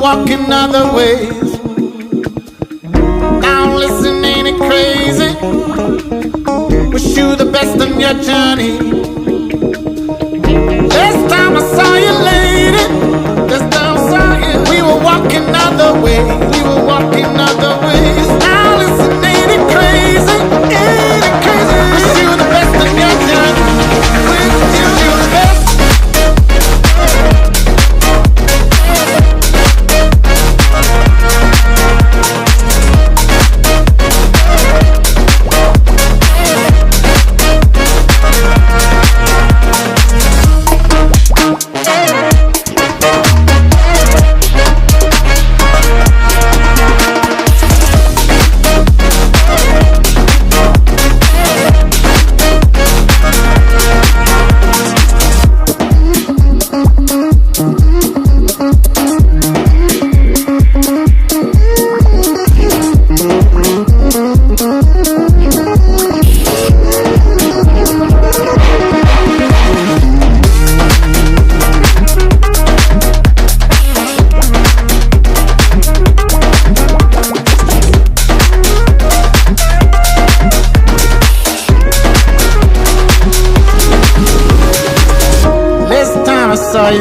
walking other ways. Now listen, ain't it crazy? Wish you the best on your journey. Last time I saw you, lady, last time I saw you, we were walking other ways. We were walking other ways. Now listen, ain't it crazy? Ain't it crazy? Wish you the best on your journey. Wish you the best.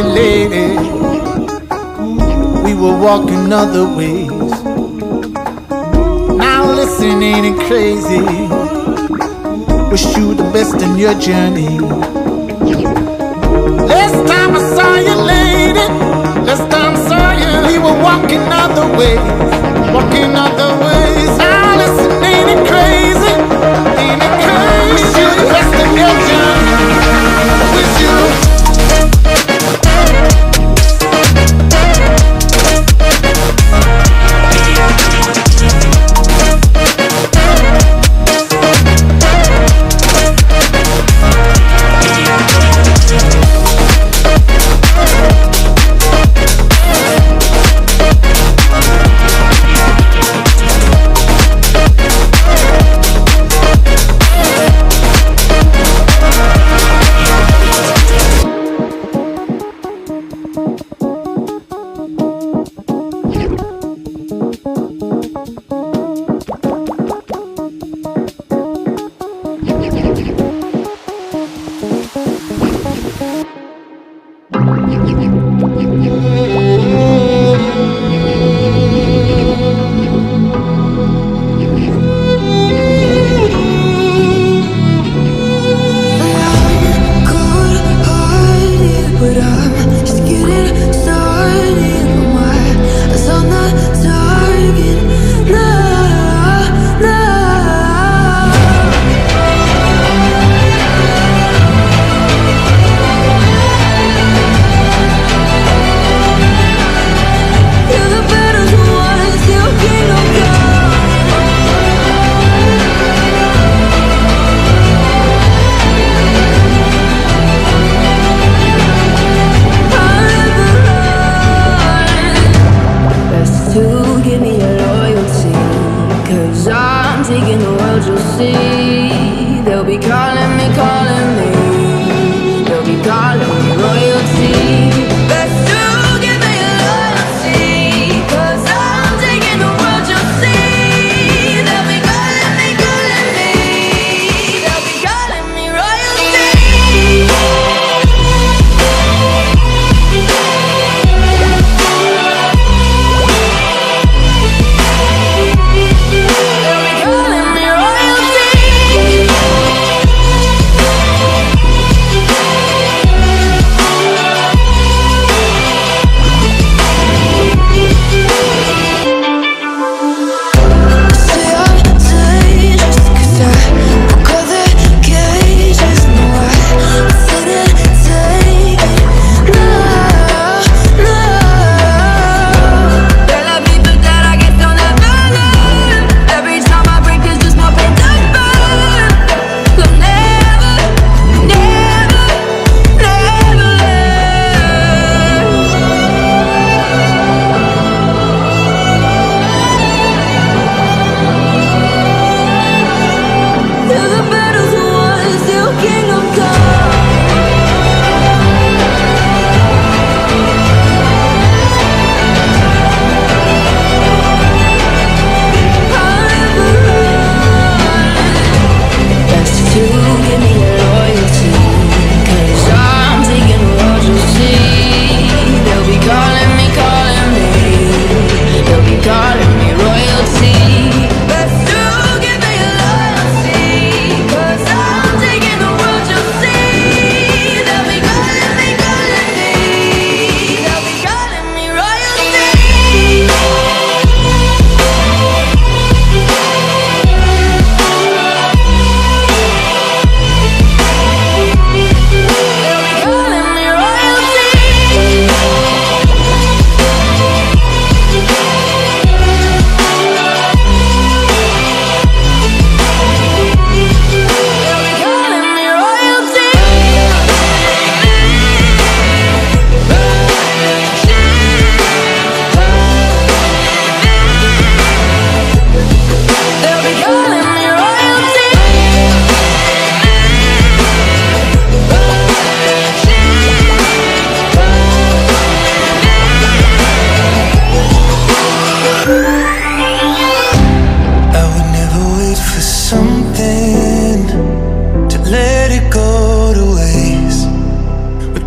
Lady, we were walking other ways. Now listen, ain't it crazy? Wish you the best in your journey. Last time I saw you, lady, last time I saw you, we were walking other ways, walking other ways. Now listen, ain't it crazy? Ain't it crazy? Wish you the best in your journey. Wish you.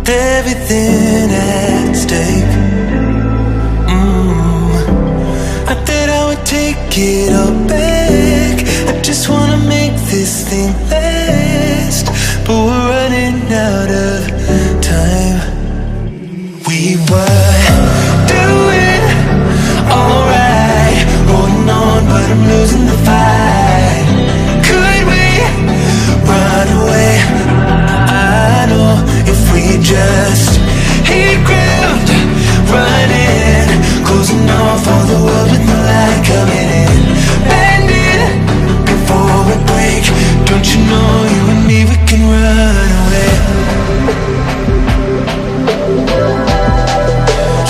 with everything at stake. I bet I would take it all back. I just wanna make this thing last, but we're running out of time. We were doing alright, holding on, but I'm losing the fight. Could we run away? I know if we just hit ground, running, closing off all the world with no light coming in, bending before we break. Don't you know you and me, we can run away.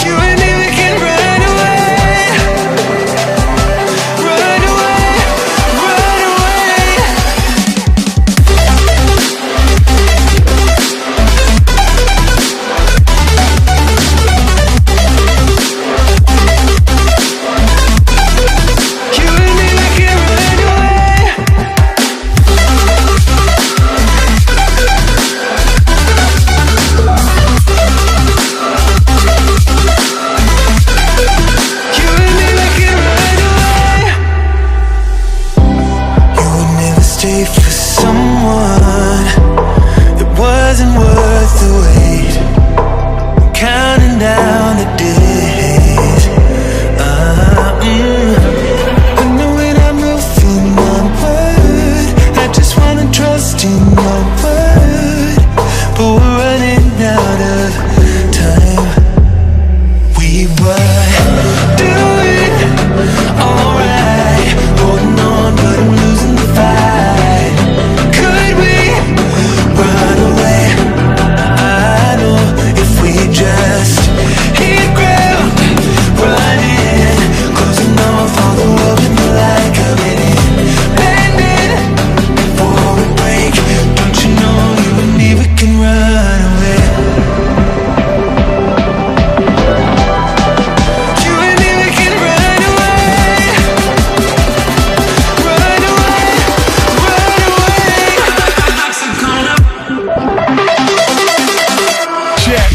You and me, we can run away. Run away, run away. You and me, we can run away. You and me, we can run away. You would never stay for someone that wasn't worth the wait. I'm counting down the days. I know when I'm moving onward, I just wanna trust in your word, but we're running out of time. We were doing alright, holding on, but I'm losing the fight. Could we run away? I know if we just hit ground, running, closing off all the world with no light coming in, bending before we break. Don't you know you and me, we can run away. You and me, we can run away. Run away, run away. Check.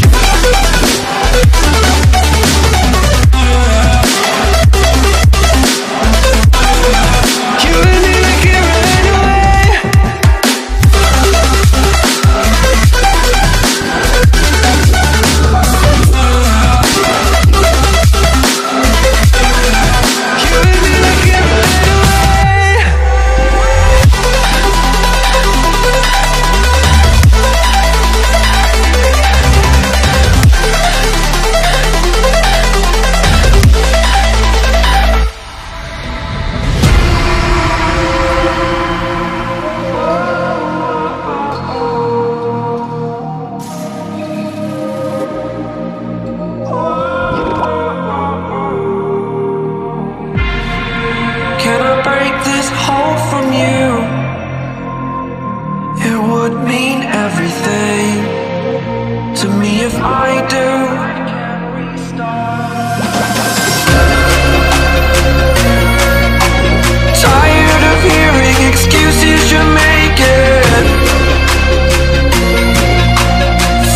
You and me, we can run away. You and me, we can run away. Can I break this hold from you? It would mean everything to me if I do. Tired of hearing excuses you're making.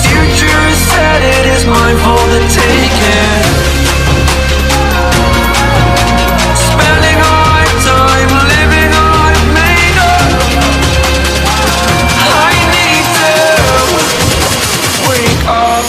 Future is set, it is mine for the taking. Spending all my time living I've made up. I need to wake up.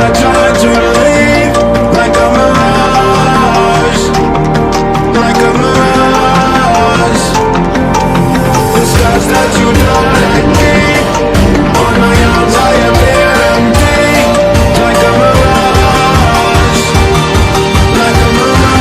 I try to leave like a mirage, like a mirage. The stars that you know like me, on my arms I appear empty, like a mirage, like a mirage.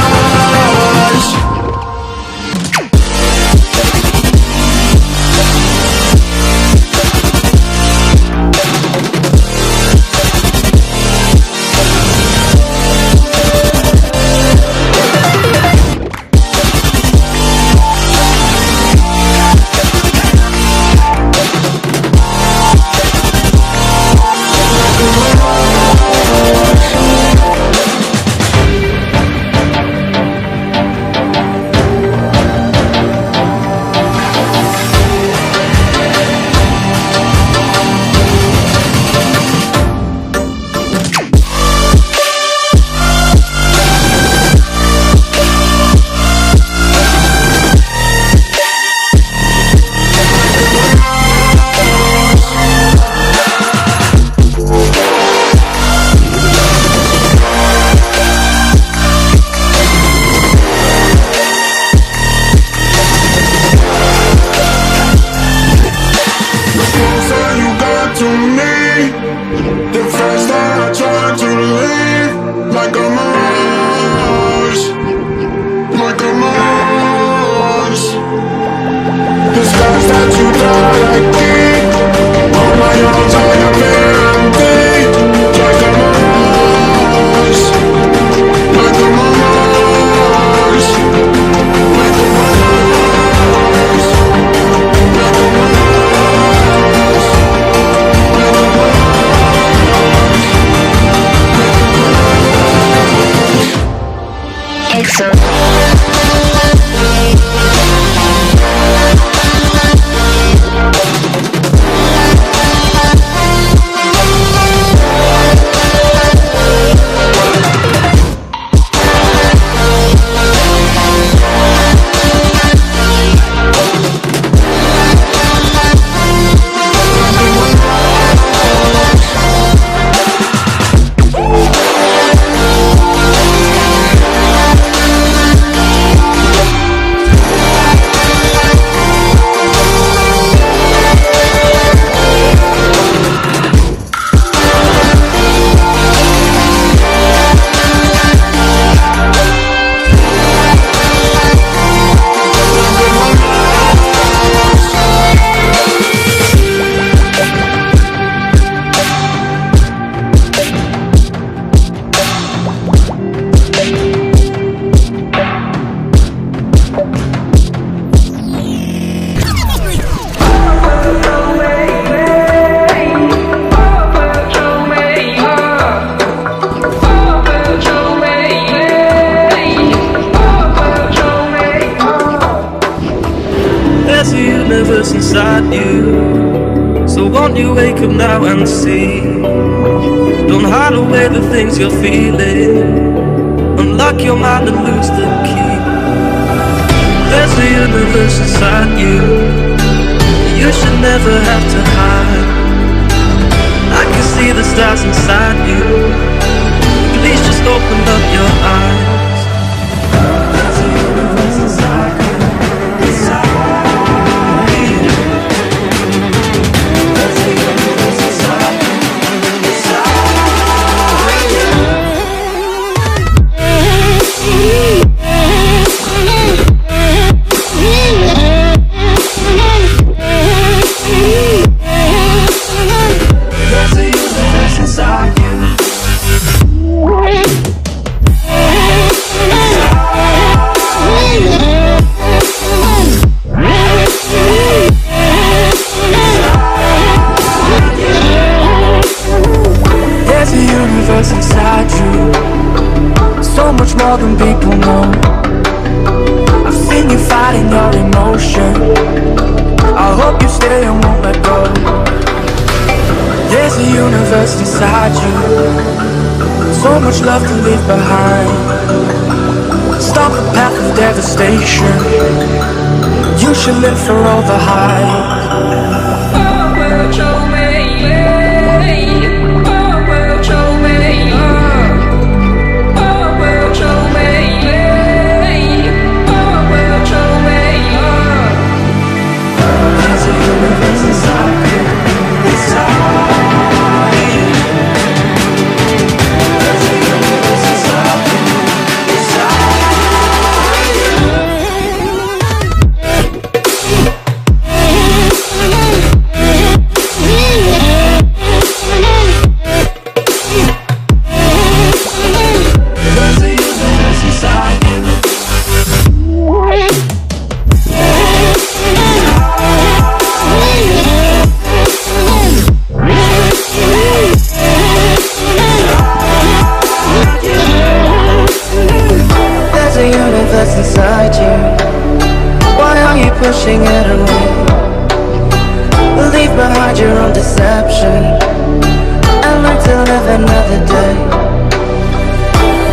Inside you, so won't you wake up now and see? Don't hide away the things you're feeling. Unlock your mind and lose the key. There's a universe inside you. You should never have to hide. I can see the stars inside you. Please just open up your eyes. There's a universe inside you. Inside you, so much more than people know. I've seen you fighting your emotion. I hope you stay and won't let go. There's a universe inside you, so much love to leave behind. Stop the path of devastation. You should live for all the hype. Oh, well, show me.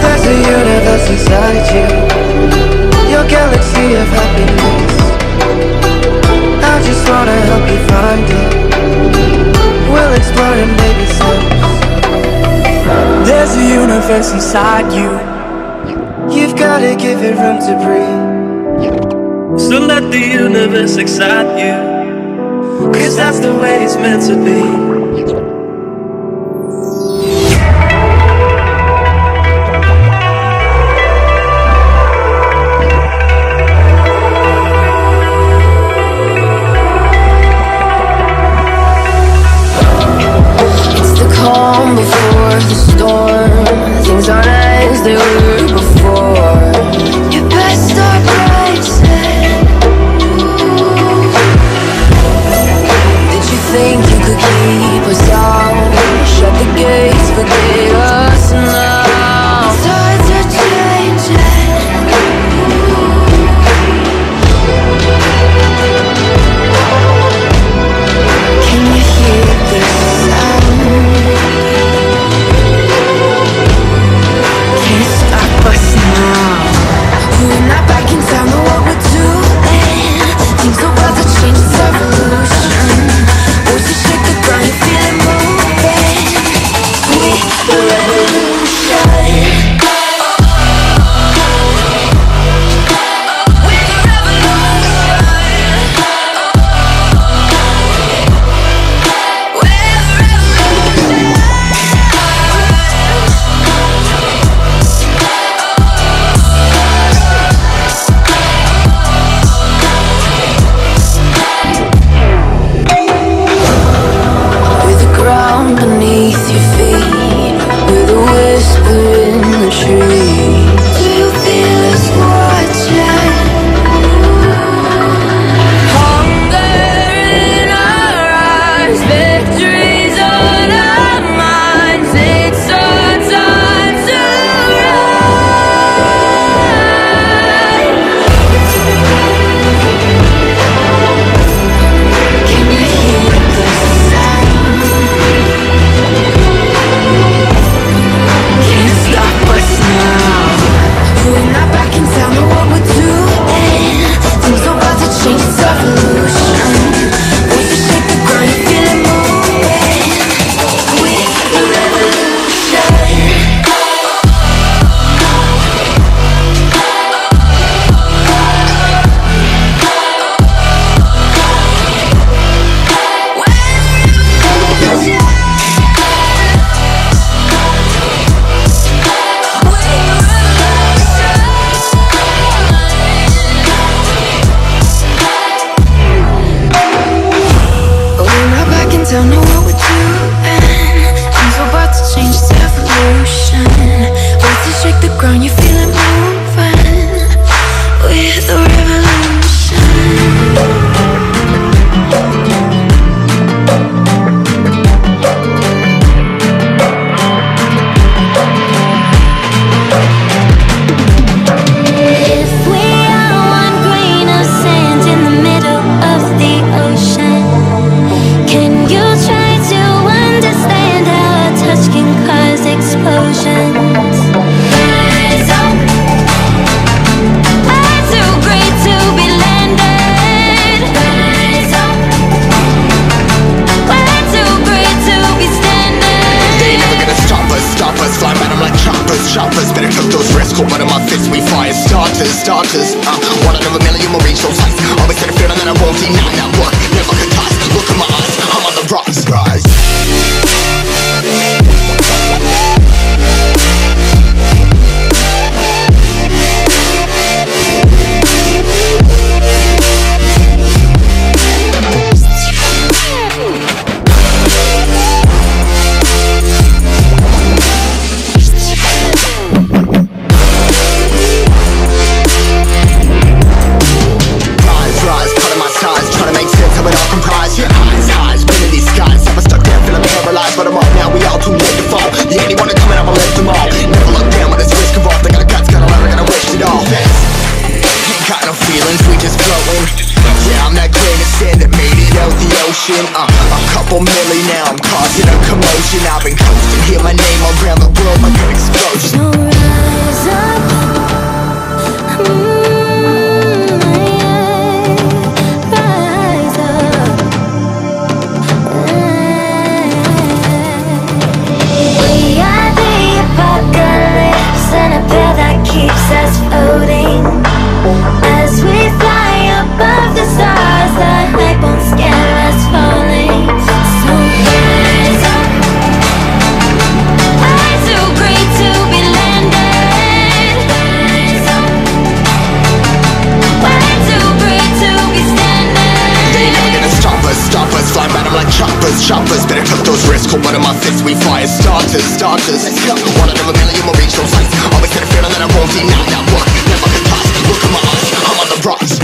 There's a universe inside you, your galaxy of happiness. I just wanna help you find it. We'll explore in baby steps. There's a universe inside you. You've gotta give it room to breathe. So let the universe excite you, 'cause that's the way it's meant to be. It's the calm before the storm. Things aren't as they were before. You best start bracing. Did you think you could keep us out? Shut the gates, forget us now. Tides are changing. Can you hear this sound? Can't stop us now. We're not back in town, know what we're doing. Things are about to change, it's evolution. Voices shake the ground, you feel it moving. We the revolution. With the ground beneath your feet, with a whisper in the tree. Do you feel us watching? Hunger in our eyes, victories on our minds. It's our time to rise. Can you hear the sound? Can't stop us now. We're not back in town, know what we're doing. Things are about to change, it's evolution. Voices shake the ground, you feel it moving. We're the revolution. We're not back in town, know what we're doing. Things are about to change, it's evolution. Voices shake the ground, you feel it moving. We're the revolution. If we are one grain of sand in the middle of the ocean, can you try to understand how a touch can cause explosions? Rise up. We're too great to be landed. Rise up. We're too great to be standing. They never gonna stop us, fly at 'em like choppers. Better cook those risks, hold one of my fists, we fire starters. One out of a million will reach those heights. Always had a feeling that I won't deny, not one, never could toss. Look in my eyes, I'm on the rocks, rise. Rise, cutting my size, trying to make sense of it all. up. One out of a million will reach those heights. Always had a feeling that I won't deny that work. Never could toss. Look at my eyes, I'm on the rise.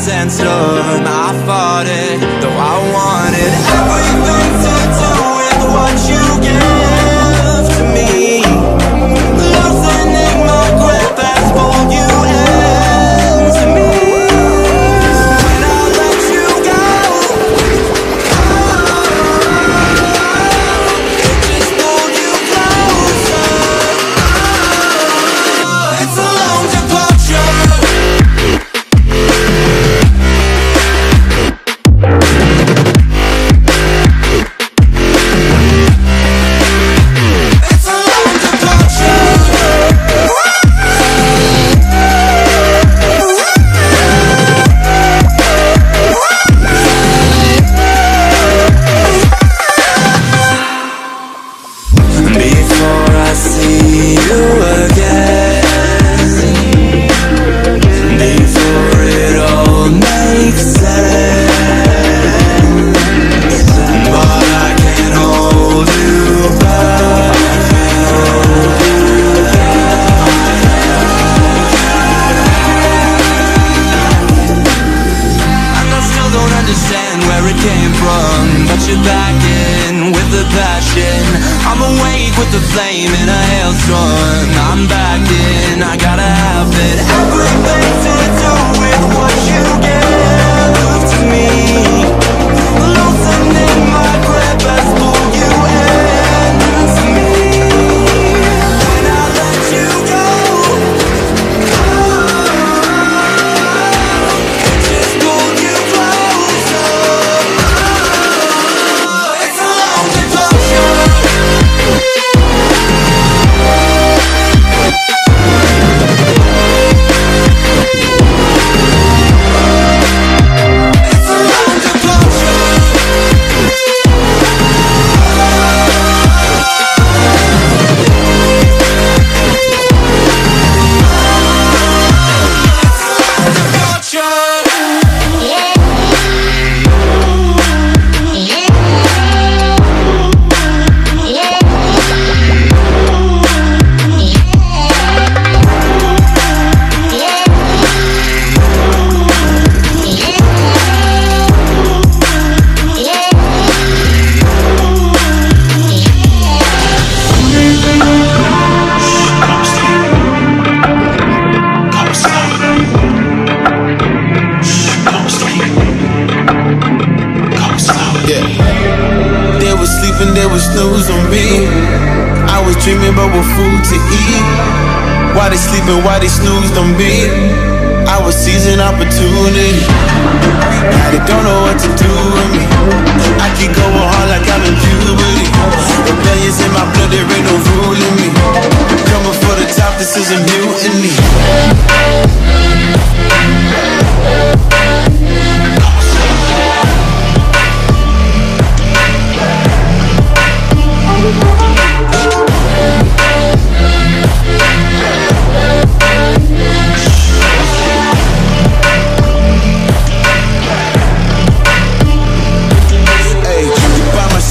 sandstorm. I fought it, though I wanted everything to do with what you gave to me. Loosening my grip as pulled you into me. When I let you go, it just pulled you closer. It's a long departure. from, but you're back in with the passion. I'm awake with the flame in a hailstorm. I'm back in, I gotta have it. Everything to do with what you give to me. Loosening my grip as pull you into me. When I let you go, it just pulled you closer. It's a long departure. It's a long departure. Yeah. They was sleeping, they was snooze on me. I was dreaming about what food to eat. Why they sleeping, why they snoozed on me? I was seizing opportunity. Now they don't know what to do with me. I keep going hard like I'm in puberty. Rebellions in my blood, there ain't no ruling me. Coming for the top, this is a mutiny.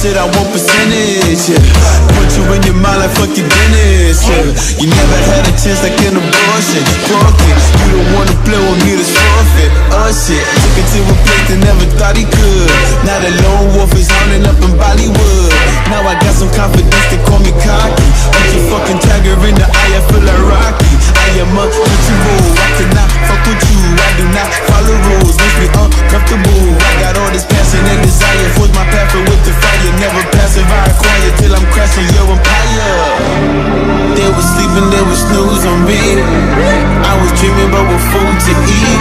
Shit, I want percentage, yeah. Put you in your mind like fuck your business, yeah. You never had a chance like an abortion. Fuck it, you don't wanna play with me, this forfeit. Shit, took it to a place that never thought he could. Now the lone wolf is hounding up in Bollywood. Now I got some confidence, they call me cocky. I'm your fucking tiger in the eye, I feel like Rocky. I am untouchable, I cannot fuck with you. I do not follow rules, makes me uncomfortable. I got all this passion and desire, force my path with the fire. Never passive, I acquire till I'm crashing your empire. They was sleeping, they was snooze on me. I was dreaming about what food to eat.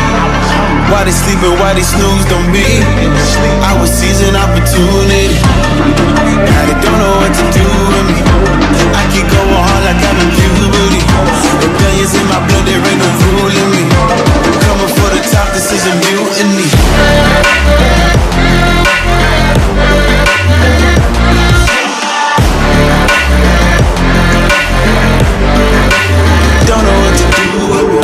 Why they sleeping, why they snoozed on me? I was seizing opportunity. Now they don't know what to do with me. I keep going hard like I'm in puberty. Rebellions in my blood, there ain't no ruling me. Coming for the top, this is a mutiny. Don't know what to do with me.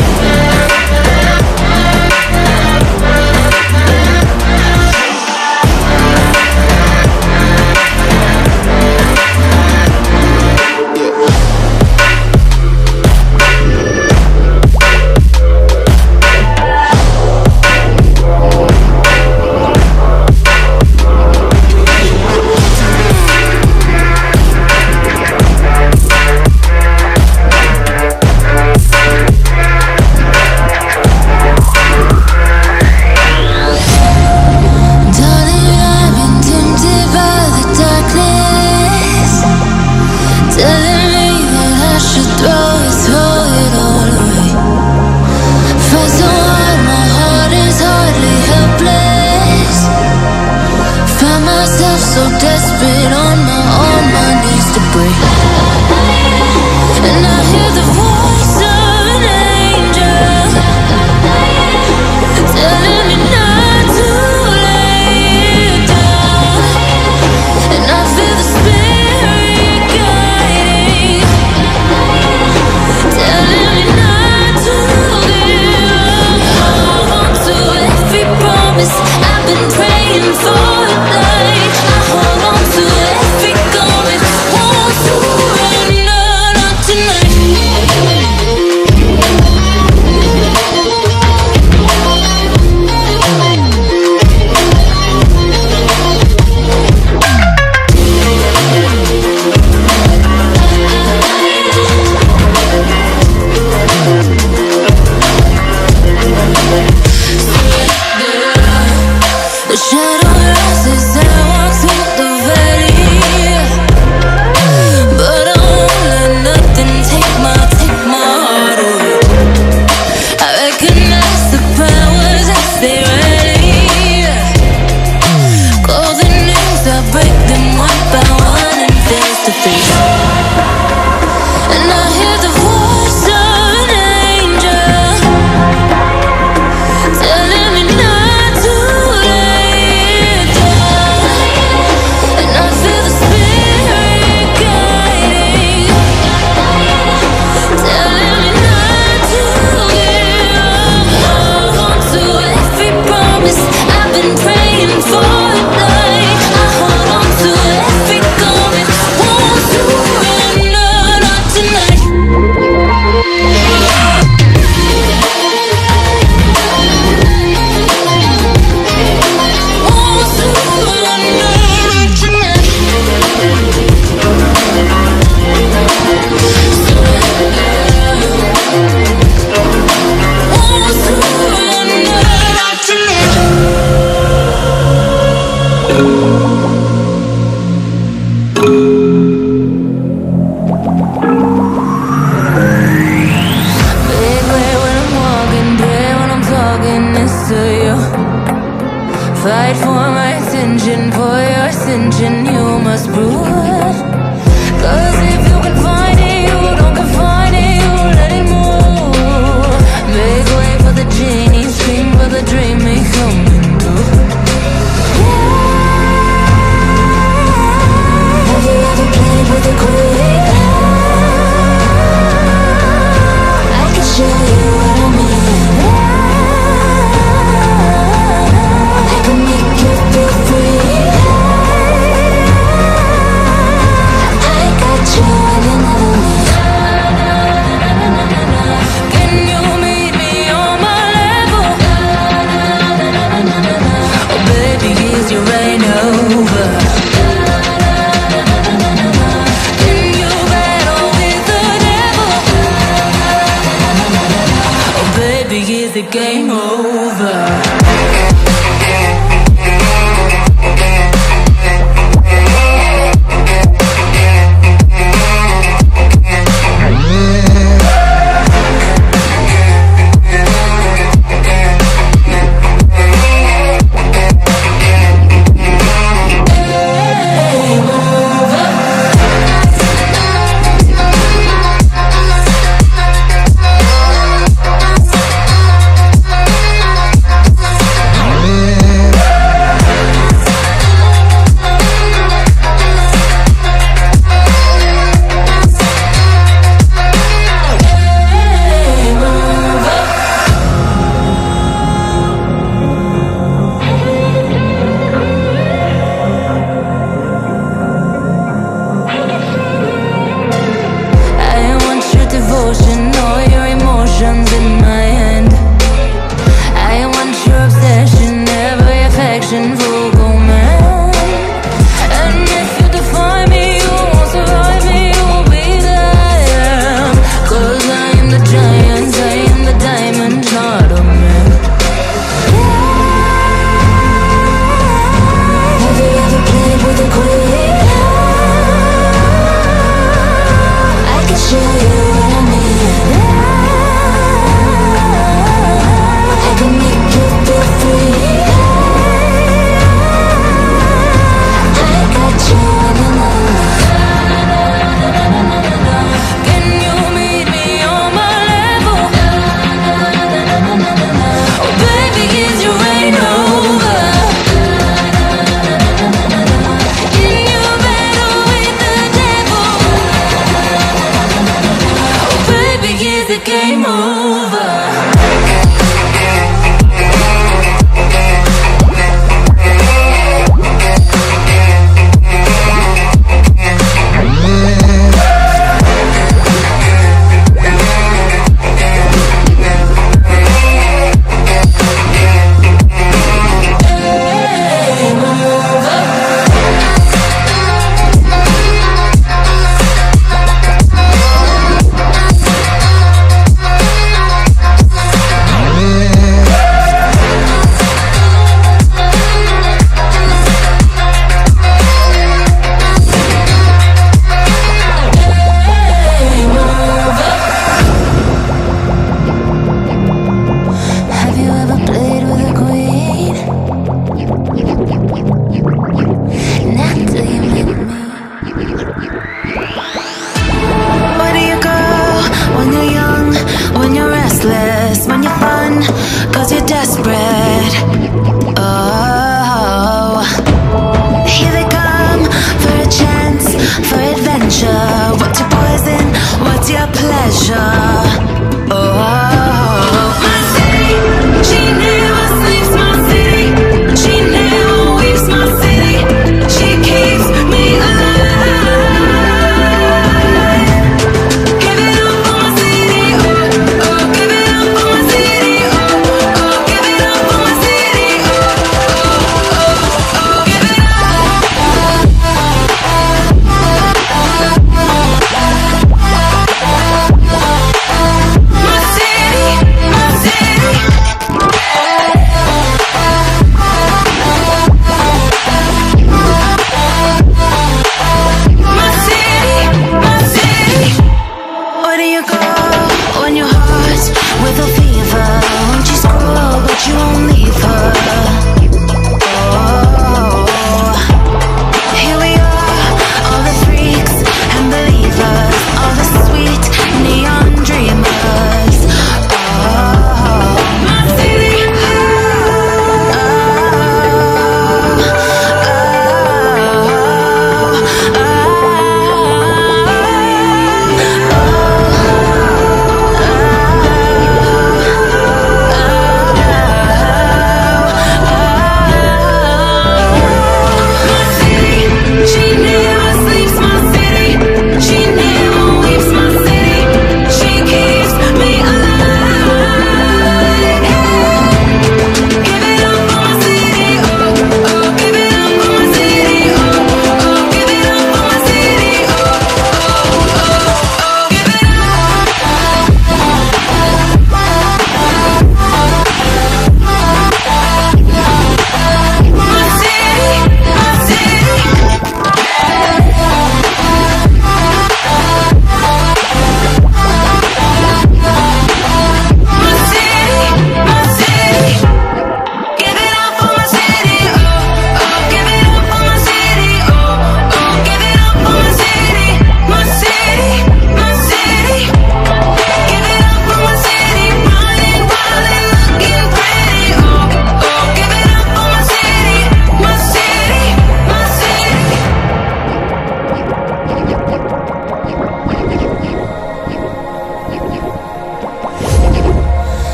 Fight for my attention, for your ascension, you must prove. Cause if you can find it, you don't confine it, you let it move. Make way for the genie, scream for the dream, may come true. Have you ever played with a queen? I can show you what I mean. I can make you feel free. I got you and you know me. Can you meet me on my level? Oh baby, is your reign over? Can you battle with the devil? Oh baby, is the game over?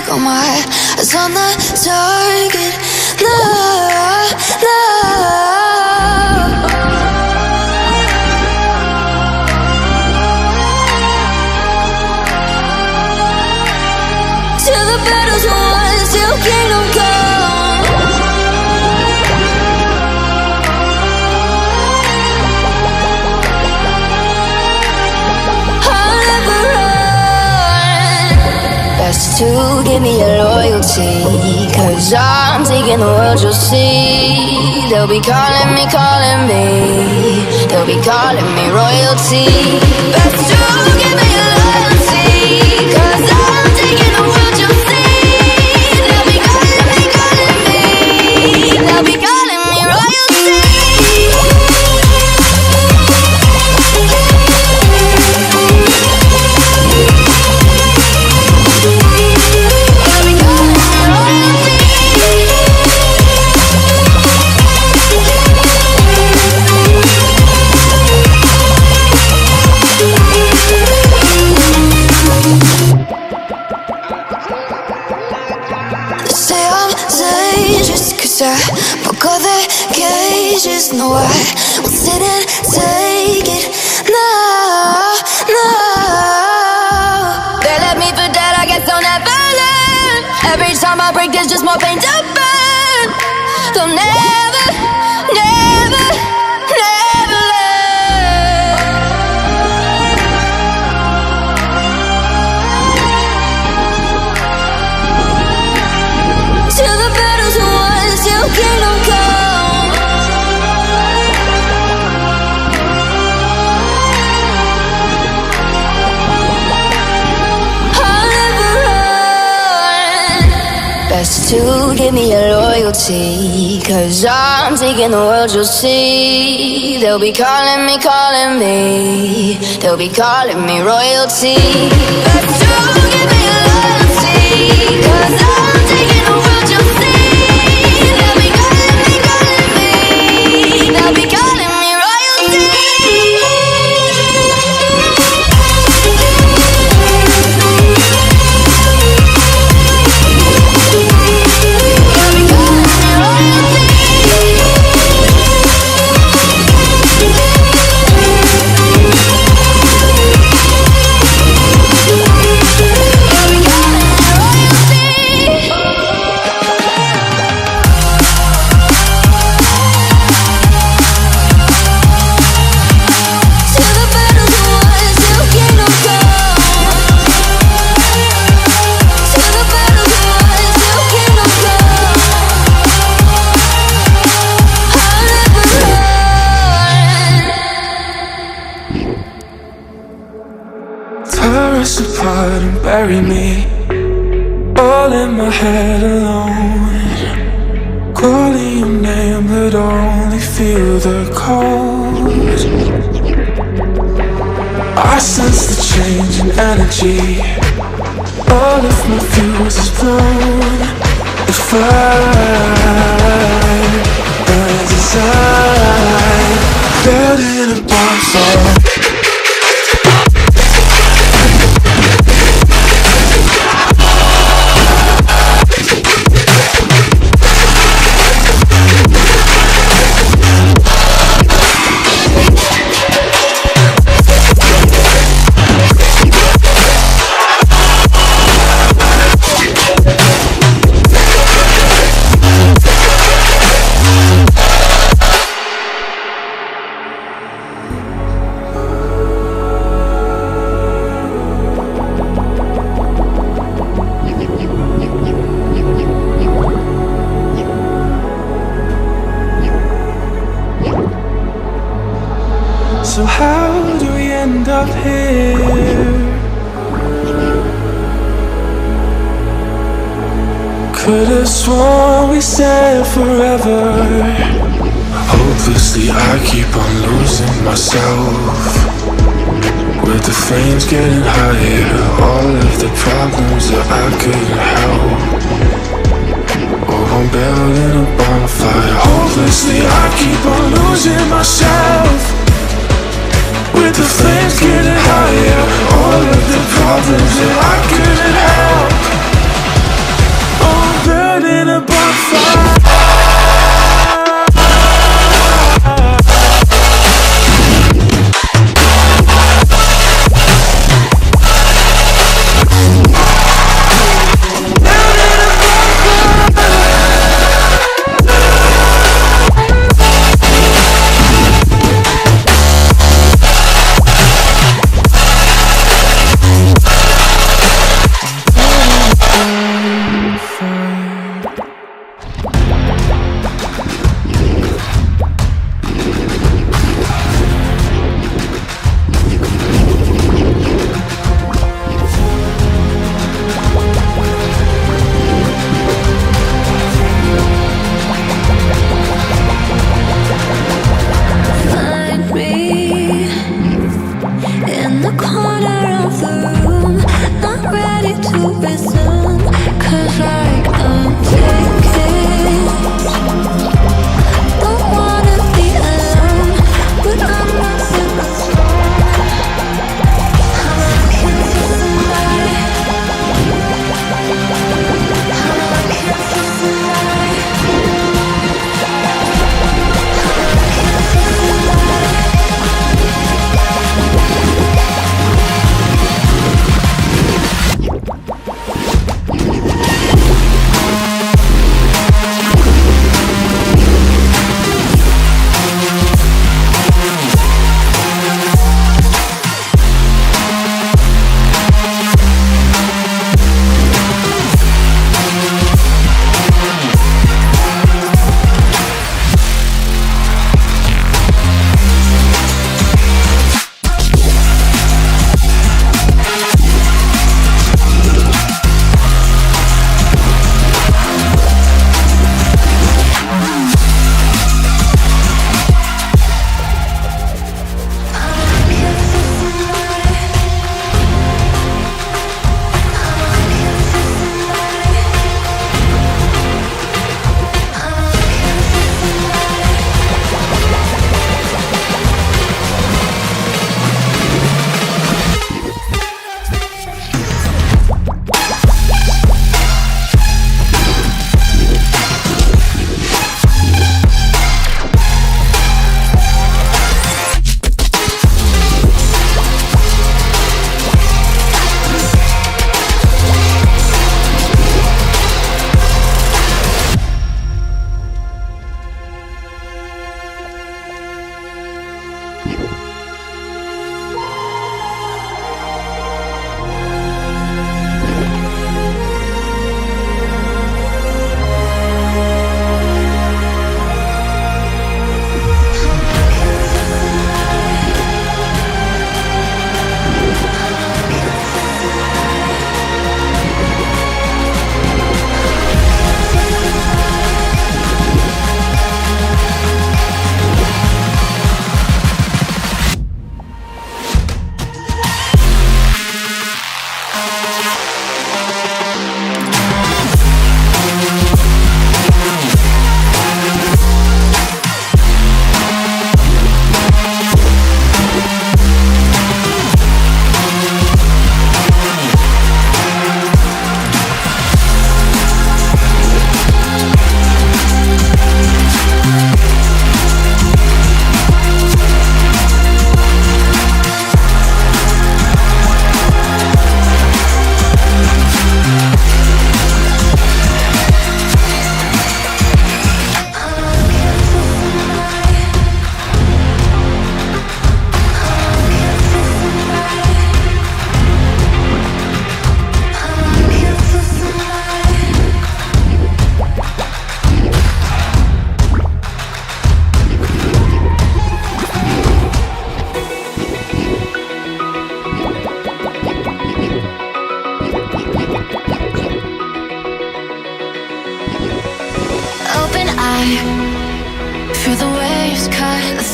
Got my eyes on the target. No, no. Till the battle's won, till kingdom come. I'll never run. Best to give me your loyalty, 'cause I'm taking the world, you'll see. They'll be calling me, they'll be calling me royalty. Best to give me your loyalty, 'cause I'm taking the world, you'll see. They'll be calling me, they'll be calling me royalty. I broke all the cages, no, I won't sit and take it. No, no. They left me for dead, I guess I'll never learn. Every time I break, there's just more pain to burn. They'll never, never, never learn. Till the battle's won, till kingdom come. I'll never run. Best to give me your loyalty, 'cause I'm taking the world, you'll see. They'll be calling me, they'll be calling me royalty. Best to give me your loyalty, 'cause I'm taking the world, you'll see. They'll be calling me, they'll be calling me royalty. They'll be calling me royalty. Till the battle's won, till kingdom come. Till the battle's won, till kingdom come. I'll never run. Tear us apart and bury me all in my head alone. Calling your name but only feel the cold. I sense the change in energy. All of my fuse is blown. The fire burns inside, building a bonfire. So how do we end up here? Could've sworn we said forever. Hopelessly I keep on losing myself. With the flames getting higher, all of the problems that I couldn't help. Oh, I'm building a bonfire. Hopelessly I keep on losing myself. With the flames getting higher, all of the problems that I couldn't help.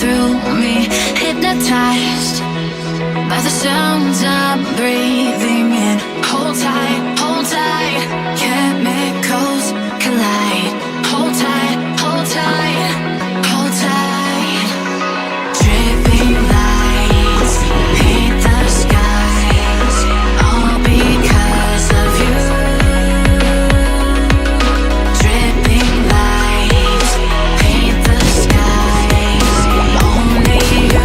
through me, hypnotized by the sounds I'm breathing in. Hold tight, chemicals collide. Hold tight, hold tight, hold tight. Dripping lights paint the skies, all because of you. Dripping lights paint the skies, only you.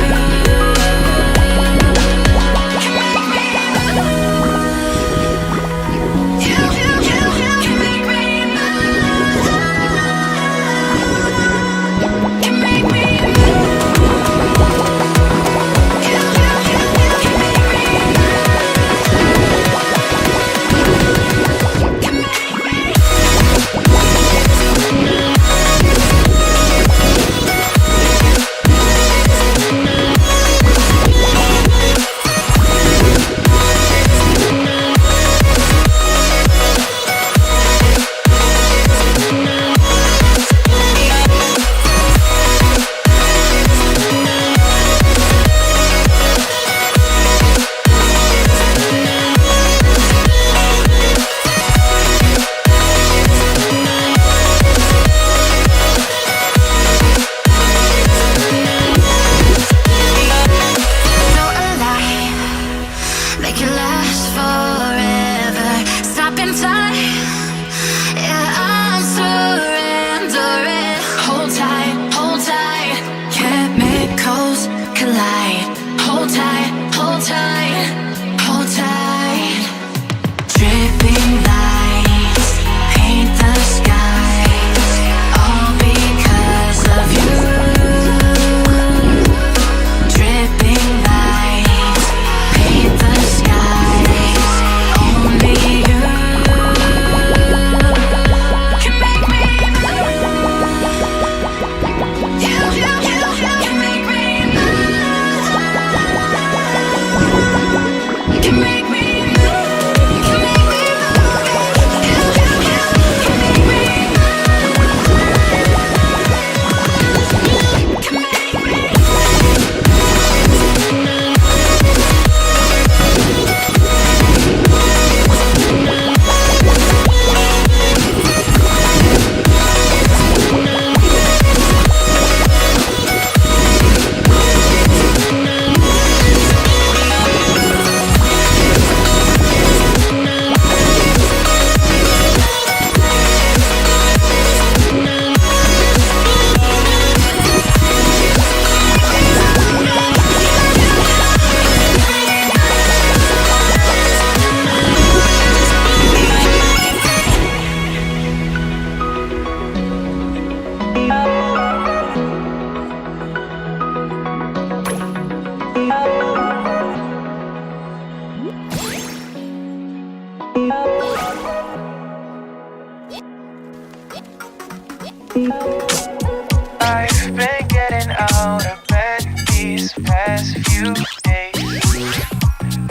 I've been getting out of bed these past few days.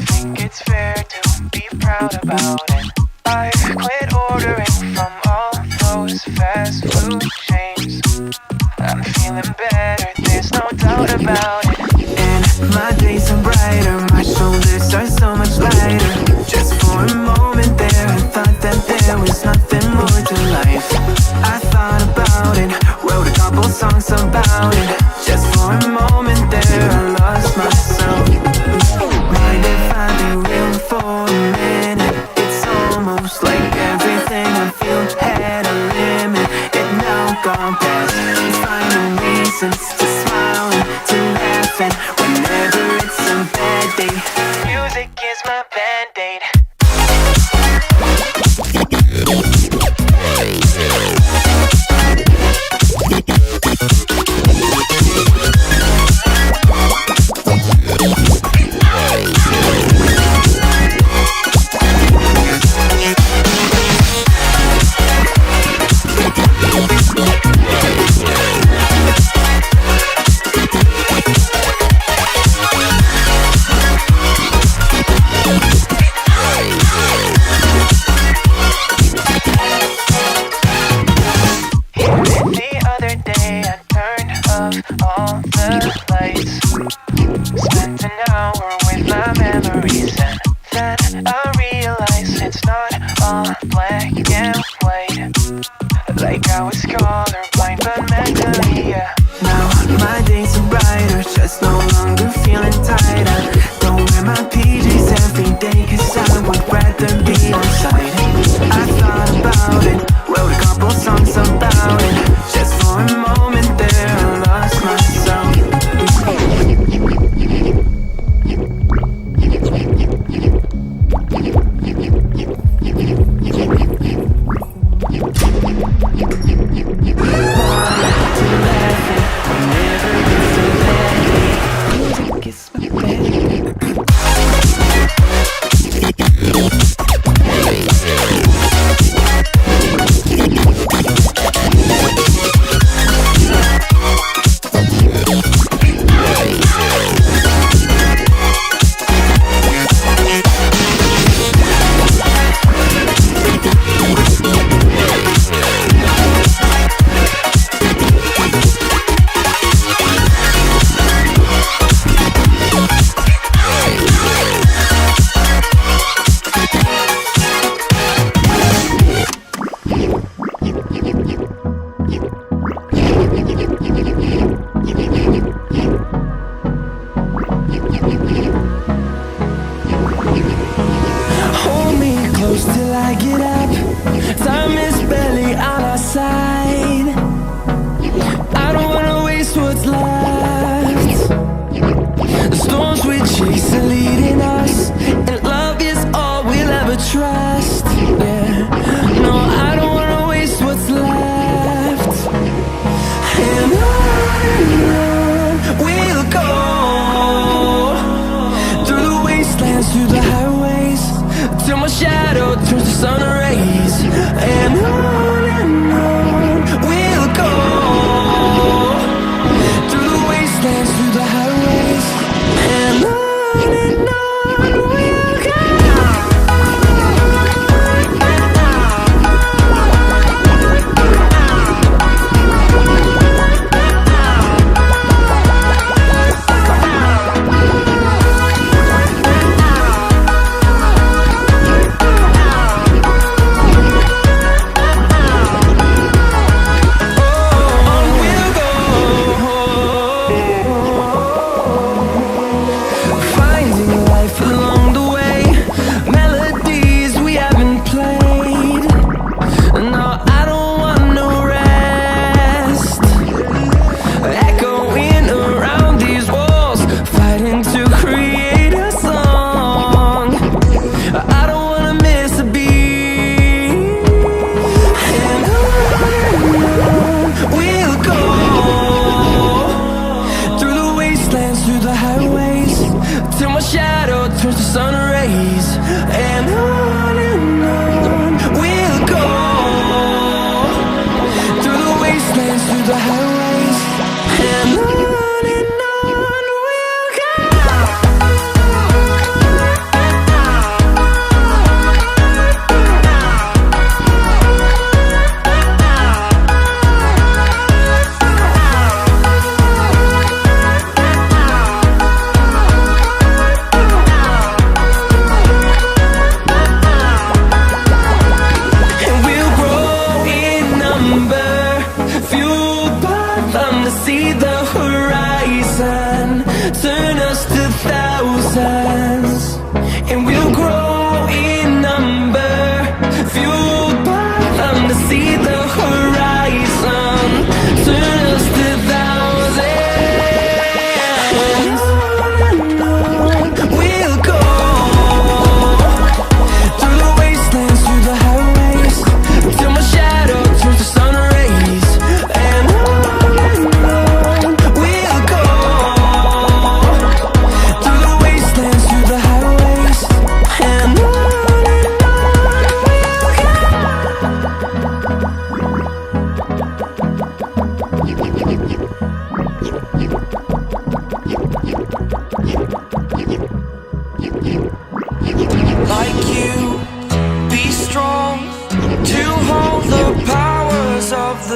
Think it's fair to be proud about it. I've quit ordering from all those fast food chains. I'm feeling better, there's no doubt about it. And my days are brighter, my shoulders are so much lighter. Just for a moment there, I thought that there was nothing more to life. I thought about it, wrote a couple songs about it. Just for a moment there, I lost myself. Mind if I be real for a minute? It's almost like everything I feel had a limit. It now gone past, finding reasons to smile and to laugh. And whenever it's a bad day, music is my band-aid. fine, but mentally, yeah. Now my days are brighter, just no longer feeling tired. I don't wear my PJs every day, cause I would rather be outside. I thought about it, wrote a couple songs about it. Just for a moment there, I lost myself.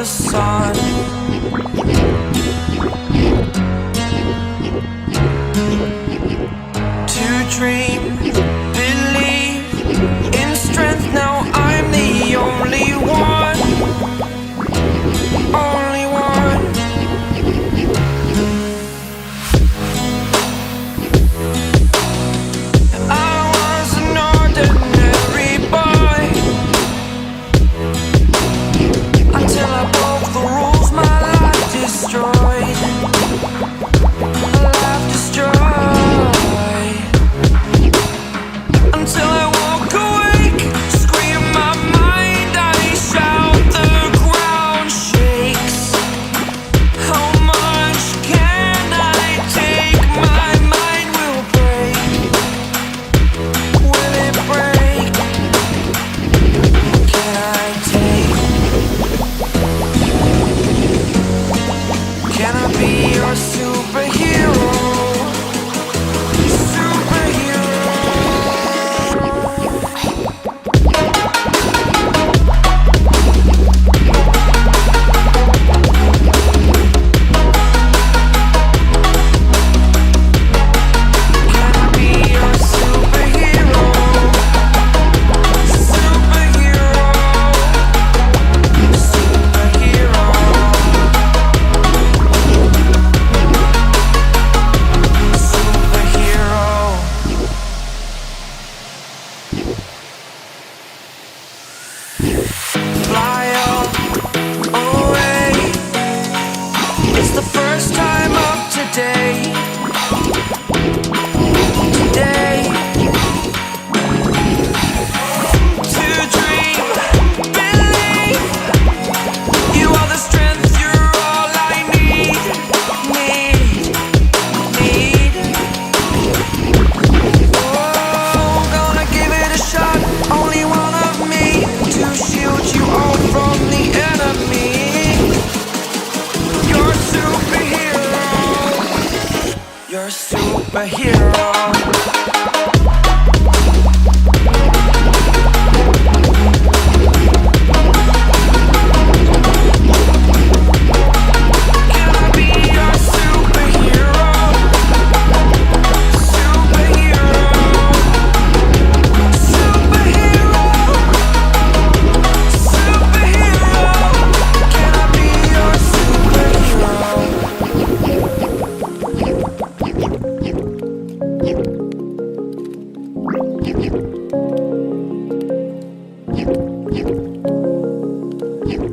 the sun. To dream, believe in strength. Now I'm the only one. Only It's the first time of today. Today. To dream, believe. You are the strength, you're all I need. Oh, gonna give it a shot. Only one of me to shield you all from the enemy. You're a superhero. You're a superhero. Can I be your superhero? Superhero. Superhero. Superhero. Can I be your superhero?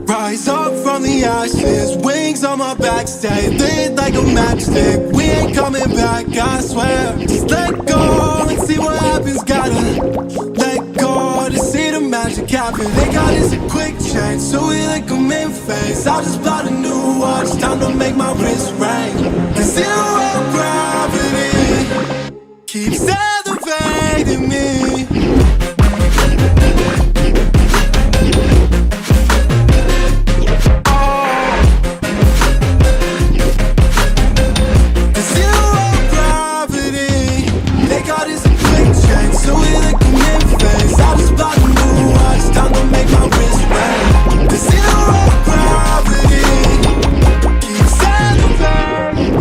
Rise up from the ashes, wings on my back, stay lit like a matchstick. We ain't coming back, I swear. Just let go and see what happens. Gotta let go to see the magic happen. They got us a quick change, so we like them in phase. I'll just buy a new watch, time to make my wrist ring. Cause zero gravity keeps elevating me. So we like them in phase. I just bought a new watch, time to make my wrist ring. The zero gravity keeps elevating.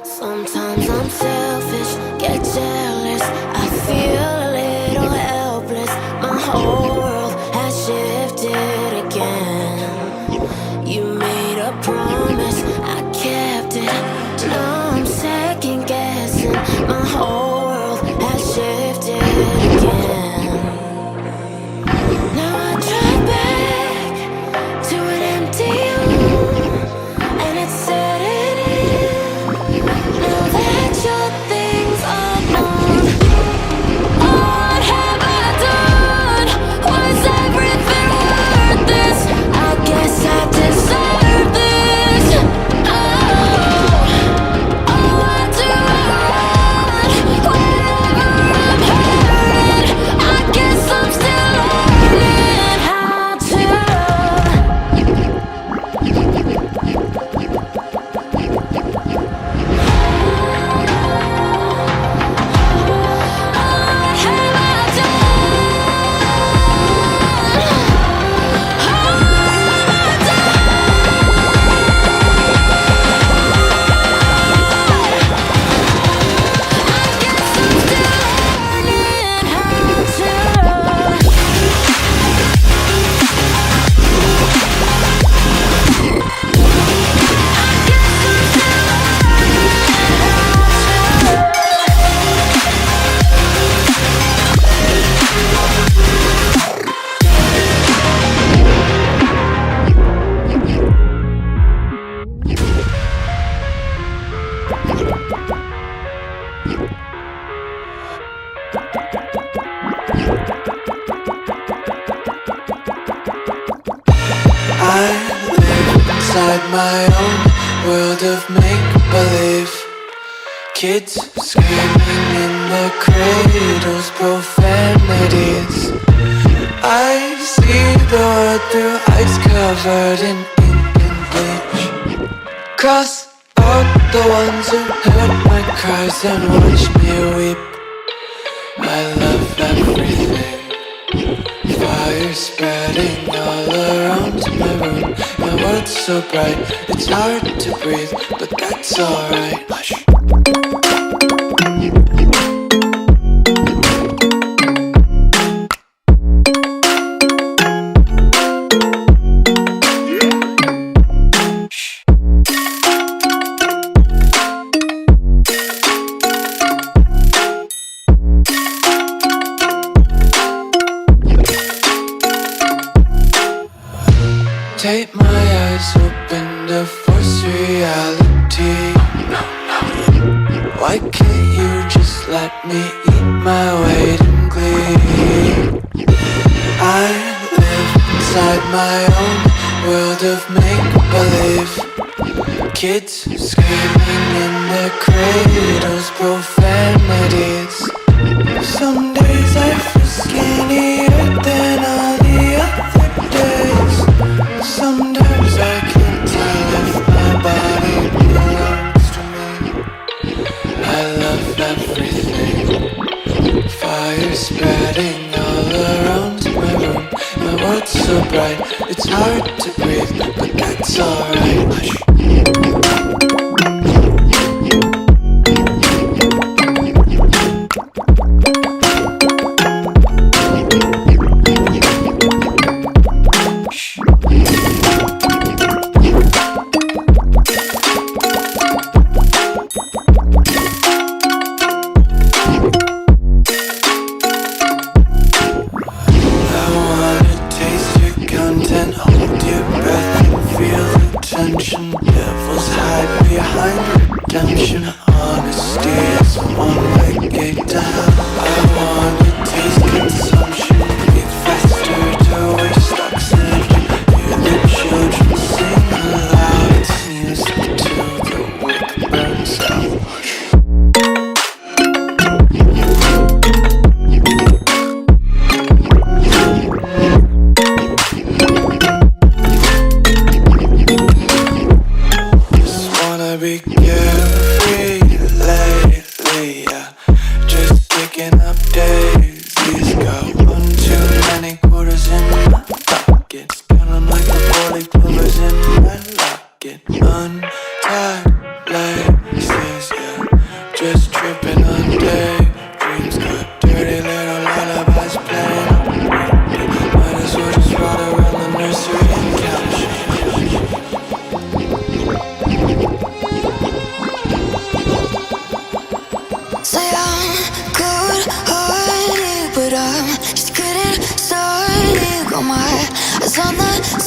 Sometimes I'm selfish, get jealous. I feel a little helpless. My whole world has shifted again. You made a promise, I kept it. Now I'm second guessing. My whole world has shifted again. Now I drive back to an empty room, and it's setting in. Now that your things are gone, what have I done? Was everything worth this? I guess I deserve this. Oh, why do I run whenever I'm hurting? I guess I'm still learning how to What have I I live inside my own world of make-believe. Kids screaming in their cradles, profanities. I see the world through ice covered in ink and bleach. Cross out the ones who heard my cries and watched me weep. I love everything. Fire spreading all around my room. My world's so bright, it's hard to breathe, but that's alright. Hush. Take my eyes open to force reality. Why can't you just let me eat my weight in glee? I live inside my own world of make-believe. Kids screaming in their cradles, profanities. Some days I feel skinnier than all the other days. Sometimes I can't tell if my body belongs to me. I love everything. Fire spreading all around my room. My world's so bright, it's hard to breathe, but that's alright. Hush. Hold your breath and feel the tension. Devils hide behind redemption. Honesty is a one-way gate to hell. I wanna taste consumption. Breathe faster to waste oxygen. Hear the children sing aloud. It's music till the wick burns out. Be carefree.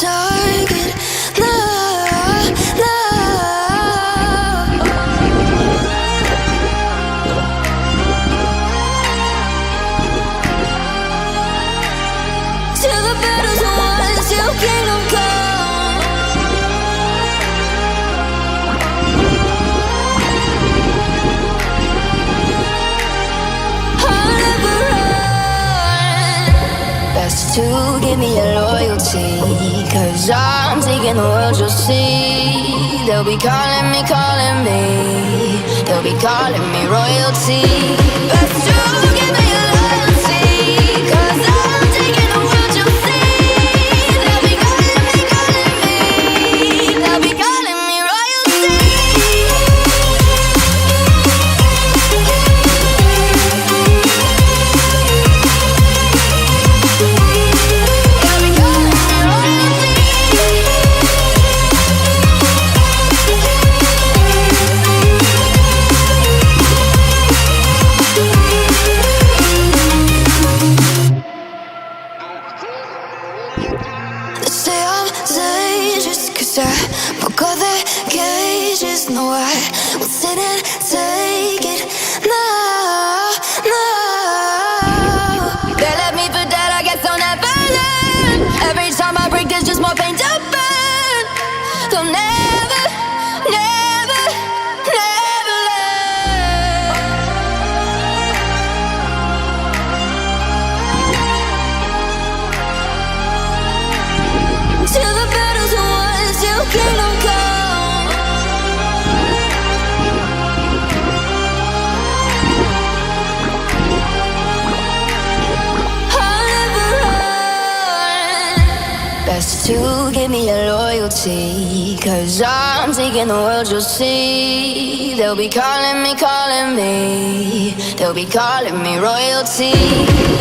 target. No, no. Till the battle's won, till kingdom come. I'll never run. Best to give me your loyalty, 'cause I'm taking the world, you'll see. They'll be calling me, they'll be calling me royalty. Best to give me your loyalty, 'cause I'm taking the world, you'll see. They'll be calling me, they'll be calling me royalty. They'll be calling me royalty. They say I'm dangerous 'cause I broke all their cages. No, I won't sit and take it. No, no. They left me for dead, I guess I'll never learn. Every time I break, there's just more pain to burn. They'll never, never, never learn. Till the battle's won, till kingdom come. I'll never run. Best to give me your loyalty, 'cause I'm taking the world, you'll see. They'll be calling me, they'll be calling me royalty.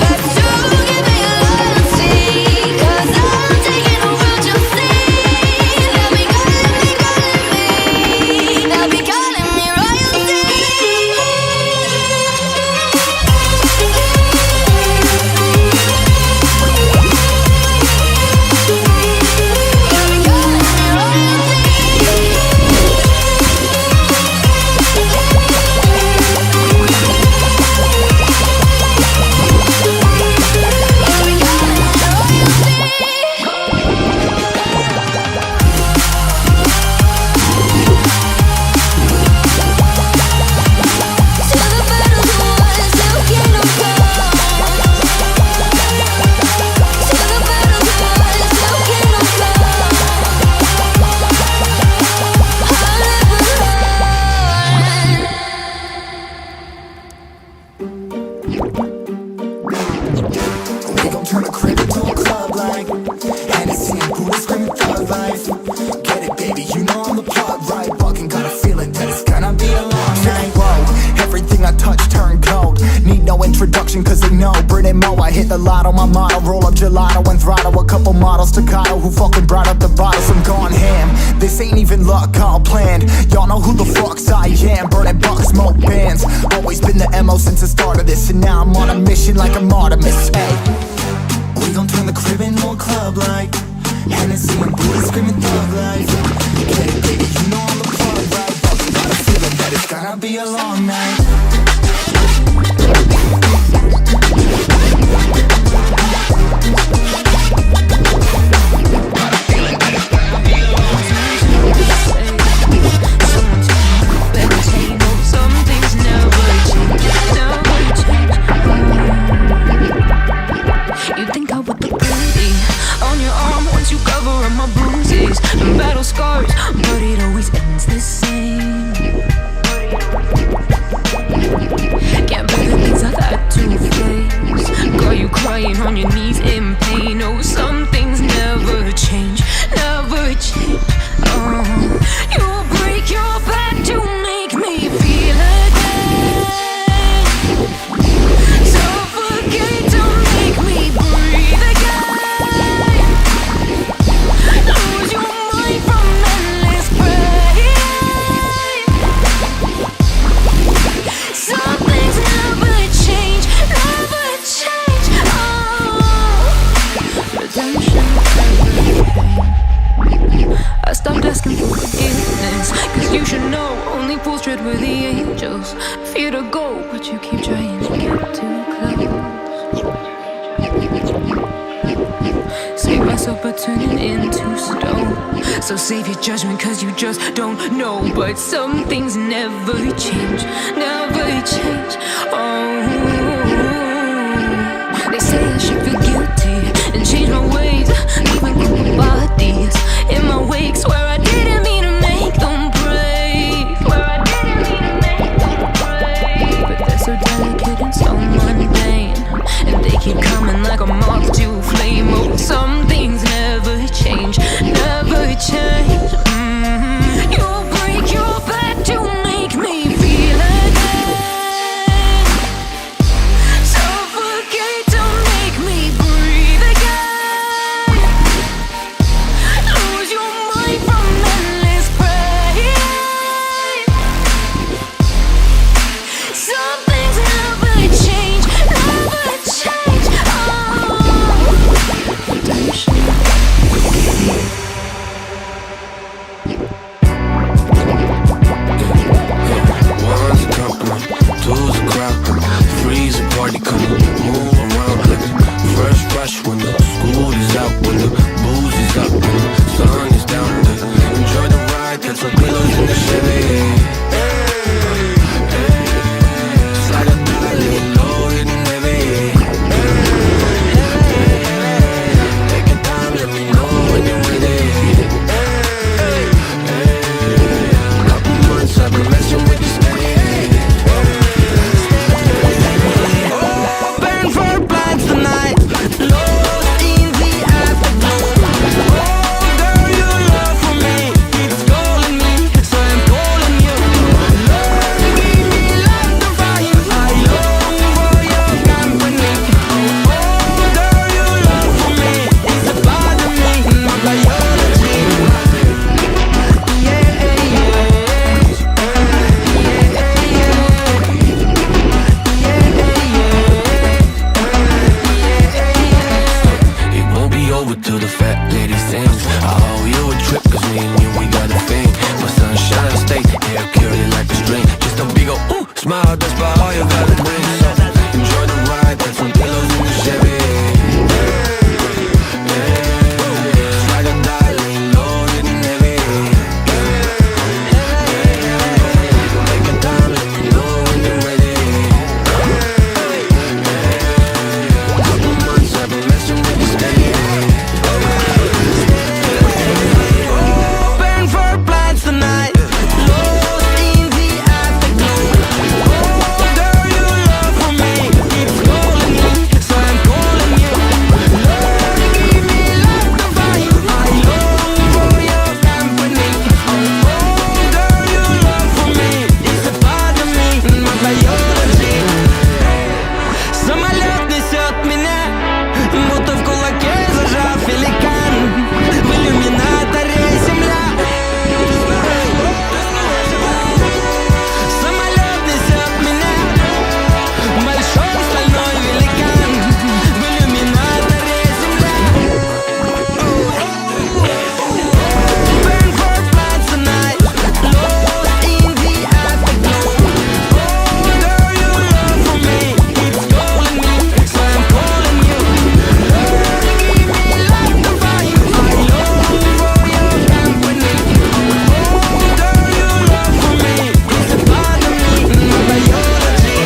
Best to give me your loyalty, 'cause I'm taking the world, you'll see. They'll be calling me, they'll be calling me royalty. They'll be calling me royalty. Till the battle's won, till kingdom come. Till the battle's won, till kingdom come. I'll never run. We gon' turn the crib into a club like Hennessy and Buddha screaming thug life. Get it, baby, you know I'm the plot right. Fucking got a feeling that it's gonna be a long night. Whoa, everything I touch turn cold. Need no introduction 'cause they know Brit and Mo. I hit the lotto, my motto. Roll up gelato and throttle a couple models staccato who fucking brought up the bottles. I'm gone ham. This ain't even luck, all planned. Y'all know who the fucks I am. Burning bucks, smoke bands. Always been the MO since the start of this, and now I'm on a mission like I'm Artemis. Hey, we gon' turn the crib into a club like Hennessy and Buddha screaming thug life. Get it, baby, you know I'm the plug right. Fucking got a feeling that it's gonna be a long night. You think I would look pretty on your arm once you cover up my bruises and battle scars forgiveness. Cause you should know only fools tread where the angels fear to go, but you keep trying to get too close. Save myself by turning into stone. So save your judgment cause you just don't know. But some things never change, never change. Oh, they say I should feel guilty and change my ways, leaving cool bodies in my wake. Swear I didn't mean to make them break, swear I didn't mean to make them break. But they're so delicate and so mundane, and they keep coming like a moth to flame. Oh, some things never change, never change. You'll break your back to make me feel again, suffocate to make me breathe again, lose your mind from endless pain. Some things never change, never change. One's a compliment, two's a crowd, three's a party coming, move around like fresh rush when the school is out, when the booze is up, when the sun is down. Enjoy the ride, get some pillows in the Chevy. Slide a dolly, low hitting heavy. Take your time, let me know when you're ready. Couple months I've been messing with this steady. Open for plans tonight, lost in the afterglow. Oh girl, your love for me keeps calling me, so I'm calling you. Love, give me like the fire, I long for your company. Oh girl, your love for me is a part of me, my biology. Yeah, It won't be over till the fat lady sings. I owe you a trip cause me and you, we got a thing. My sunshine state, hair curly like a string. Just a big ol' ooh, smile, that's about all you gotta bring. So enjoy the ride, got some pillows in the Chevy. Slide a dolly, loaded and heavy. Take your time, let me know when you're ready. Couple months I've been messing with this steady. open for plans tonight, lost in the afterglow. Oh girl, your love for me keeps calling me, so I'm calling you. Love, give me like the fire, I long for your company. Oh girl, your love for me is a part of me, my biology. Самолет несет меня, будто в кулаке зажав великан. В иллюминаторе земля. Самолет несет меня, большой стальной великан. В иллюминаторе земля. Open for plans tonight, lost in the afterglow. Oh girl, your love for me keeps calling me, so I'm calling you. Love, give me like the fire, I long for your company. Oh girl, your love for me is a part of me, my biology.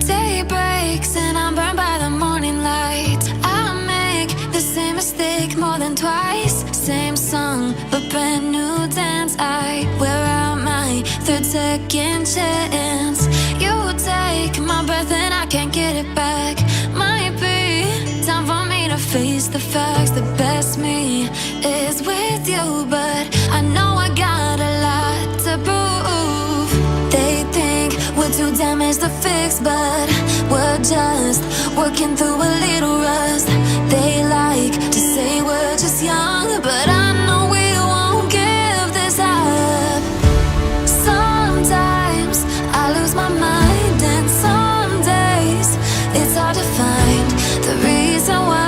Day breaks and I'm burned by the morning light. I make the same mistake more than twice. Same song, but brand new dance. I wear out my third second chance. You take my breath and I can't get it back. Might be face the facts, the best me is with you. But I know I got a lot to prove. They think we're too damaged to fix, but we're just working through a little rust. They like to say we're just young, but I know we won't give this up. Sometimes I lose my mind, and some days it's hard to find the reason why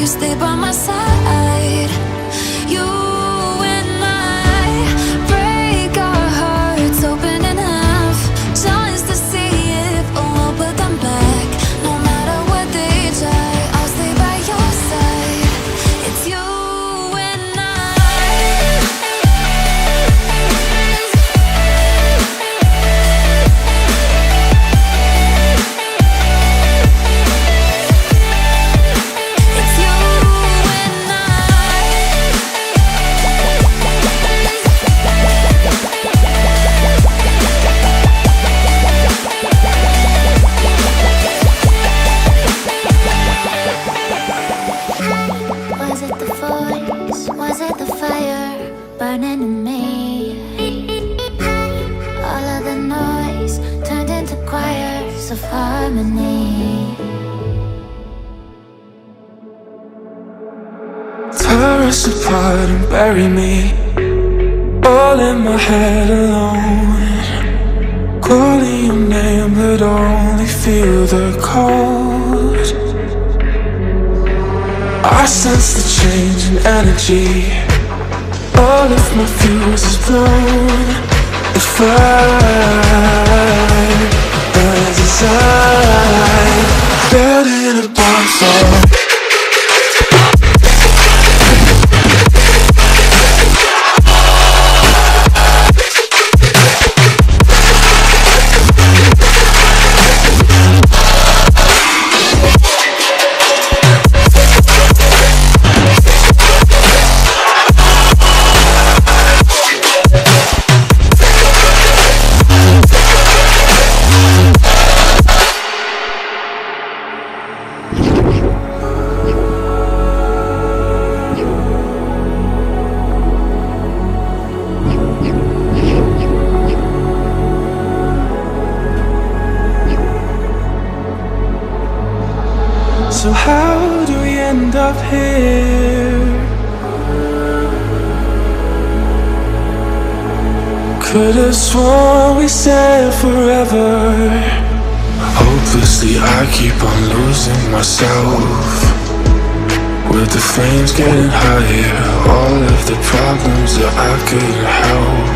you stay by my side. You and I break our hearts open in half, just to see if we'll put them back. No matter what they try, I'll stay by your side. It's you and It's you and Was it the voice? Was it the fire burning in me? All of the noise turned into choirs of harmony. Tear us apart and bury me all in my head alone, calling your name but only feel the cold. I sense the change in energy, all of my fuses blown. The fire burns inside, building a bonfire. So how do we end up here? Could've sworn we said forever. Hopelessly I keep on losing myself, with the flames getting higher, all of the problems that I couldn't help.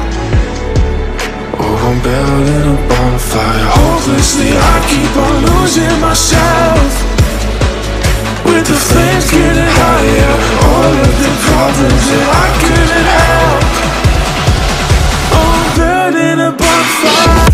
Oh, I'm building a bonfire. Hopelessly I keep on losing myself, with the flames getting higher, all of the problems that I couldn't help. Oh, I'm burning a bonfire.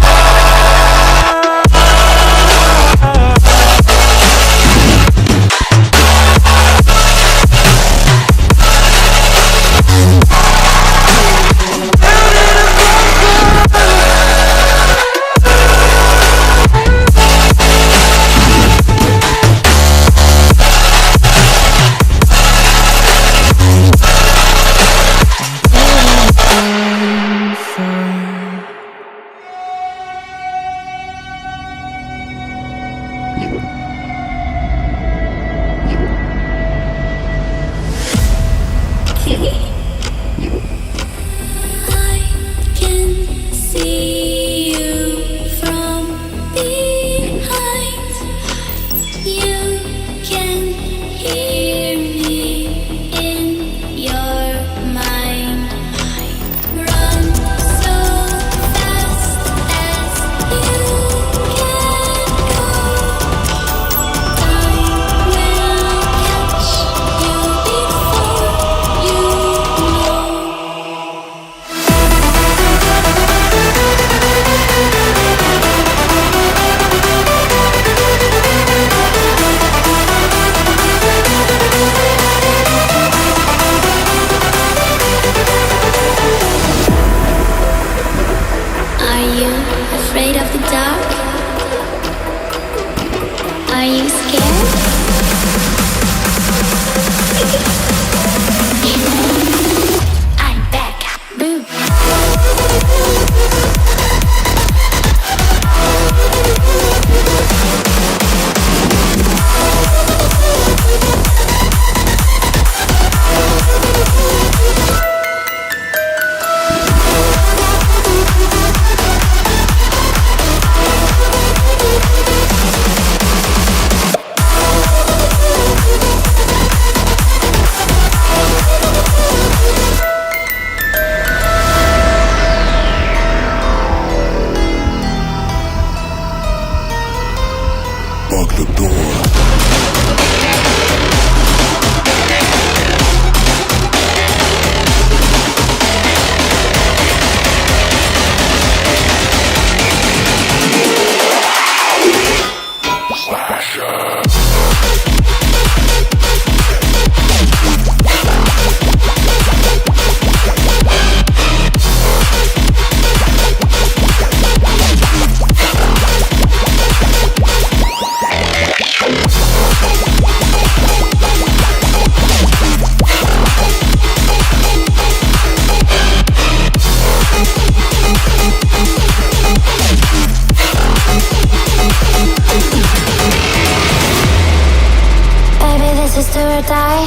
is do or die.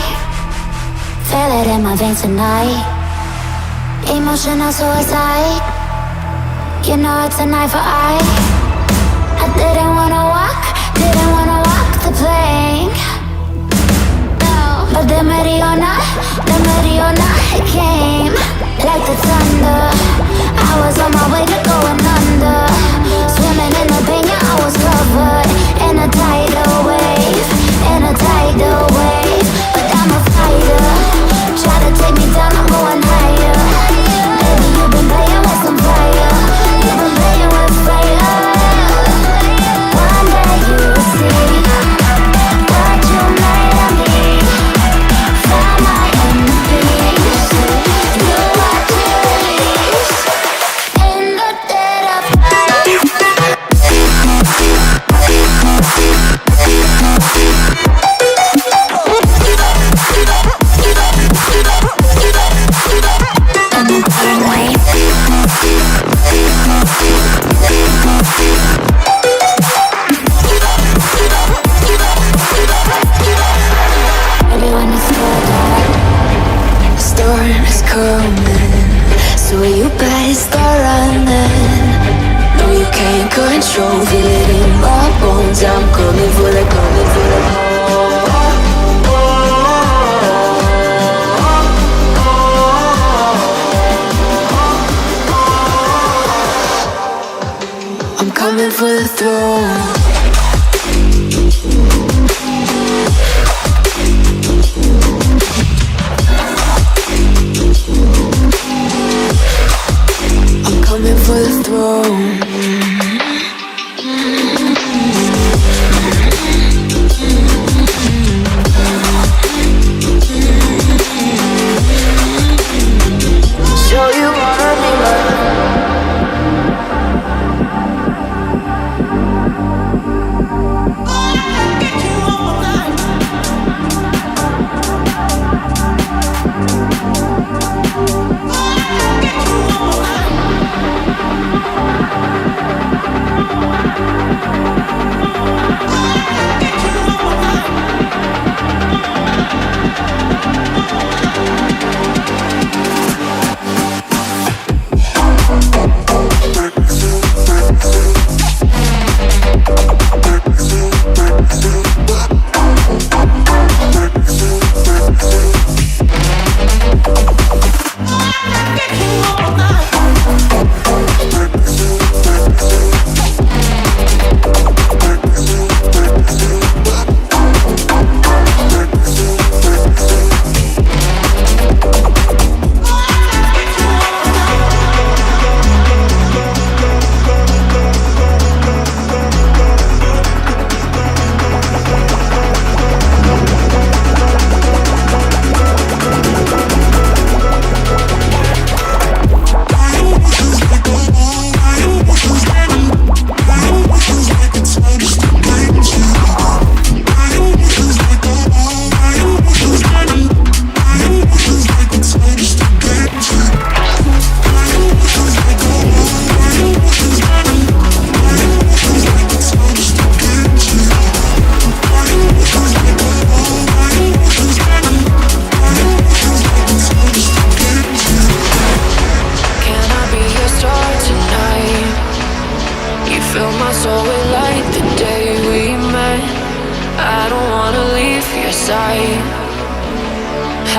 Feel it in my veins tonight. Emotional suicide. You know it's an eye for eye. I didn't wanna walk the plank. No, but the Mariona, it came like the thunder. I was on my way to going under. Swimming in the pain, yeah, I was covered in a tidal wave, in a tidal wave. But I'm a fighter. Try to take me down, I'm going higher. Baby, you've been playing with some fire. You've been playing with fire. One day you'll see what you made of me. Find my enemies. Do what you release. In the dead of night. Everyone is scared. The storm is coming, so you better start running. No, you can't control, feel it in my bones. I'm coming for the I'm coming for the throne. I'm coming for the throne. Show you wanna be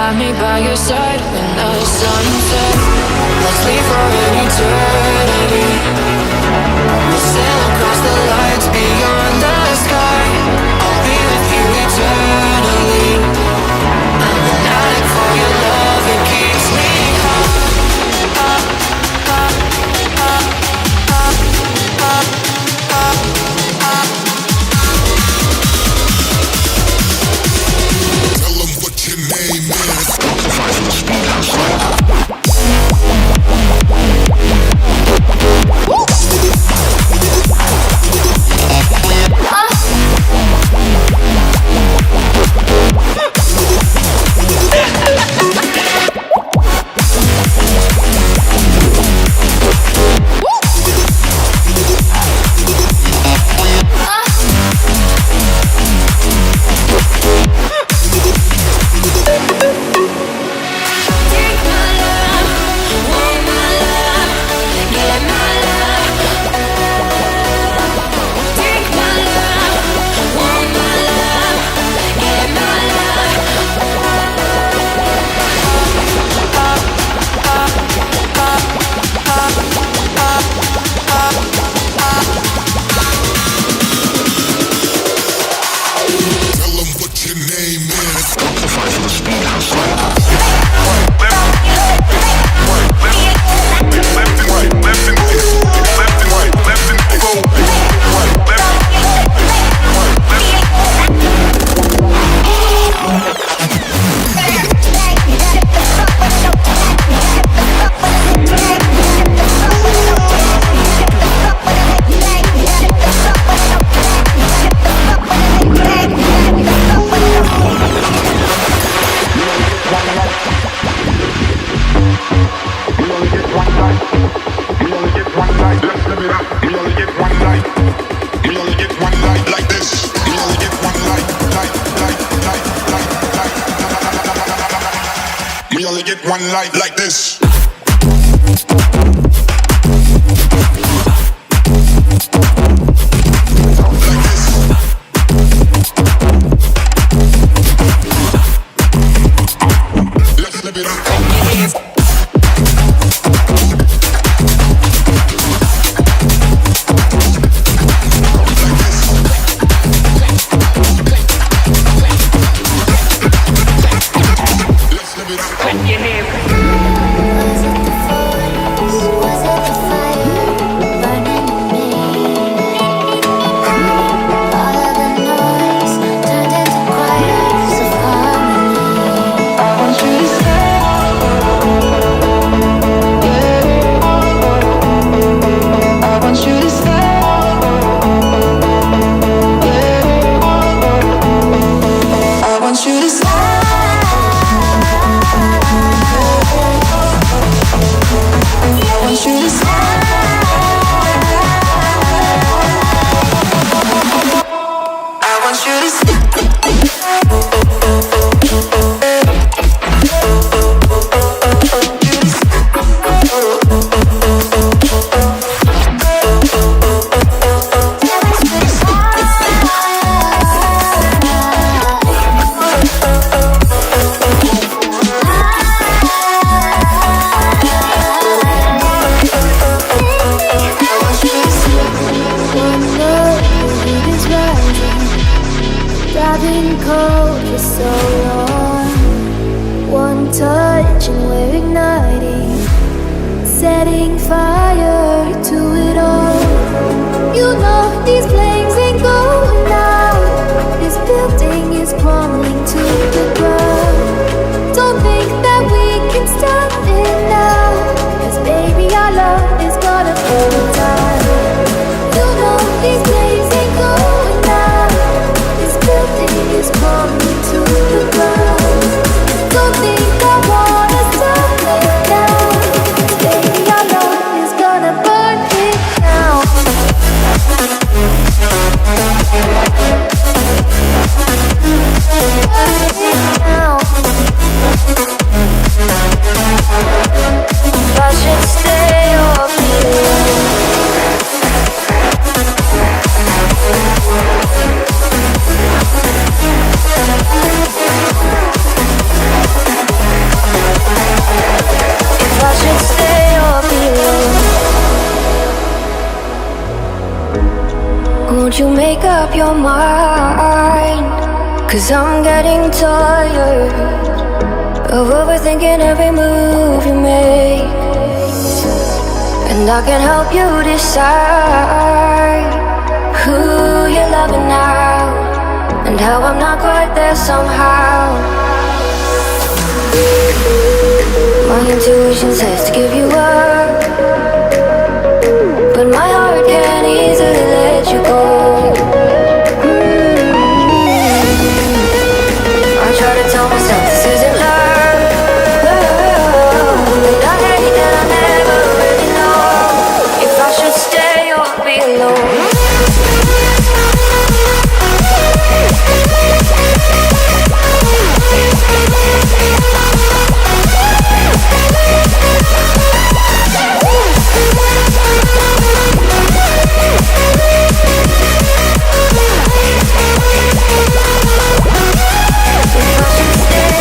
Have me by your side when the sun sets. Let's leave for an eternity. We'll sail across the lights beyond the sky. I'll be with you eternally. I'm an addict for your love, it keeps me high. Tell them what your name is. One light like this. Let's live it up. Won't you make up your mind? 'Cause I'm getting tired of overthinking every move you make. And I can help you decide who you're loving now, and how I'm not quite there somehow. My intuition says to give you up, but my heart can't easily let you go. I try to tell myself this isn't love, but I hate that I never really know if I should stay or be alone. If I should stay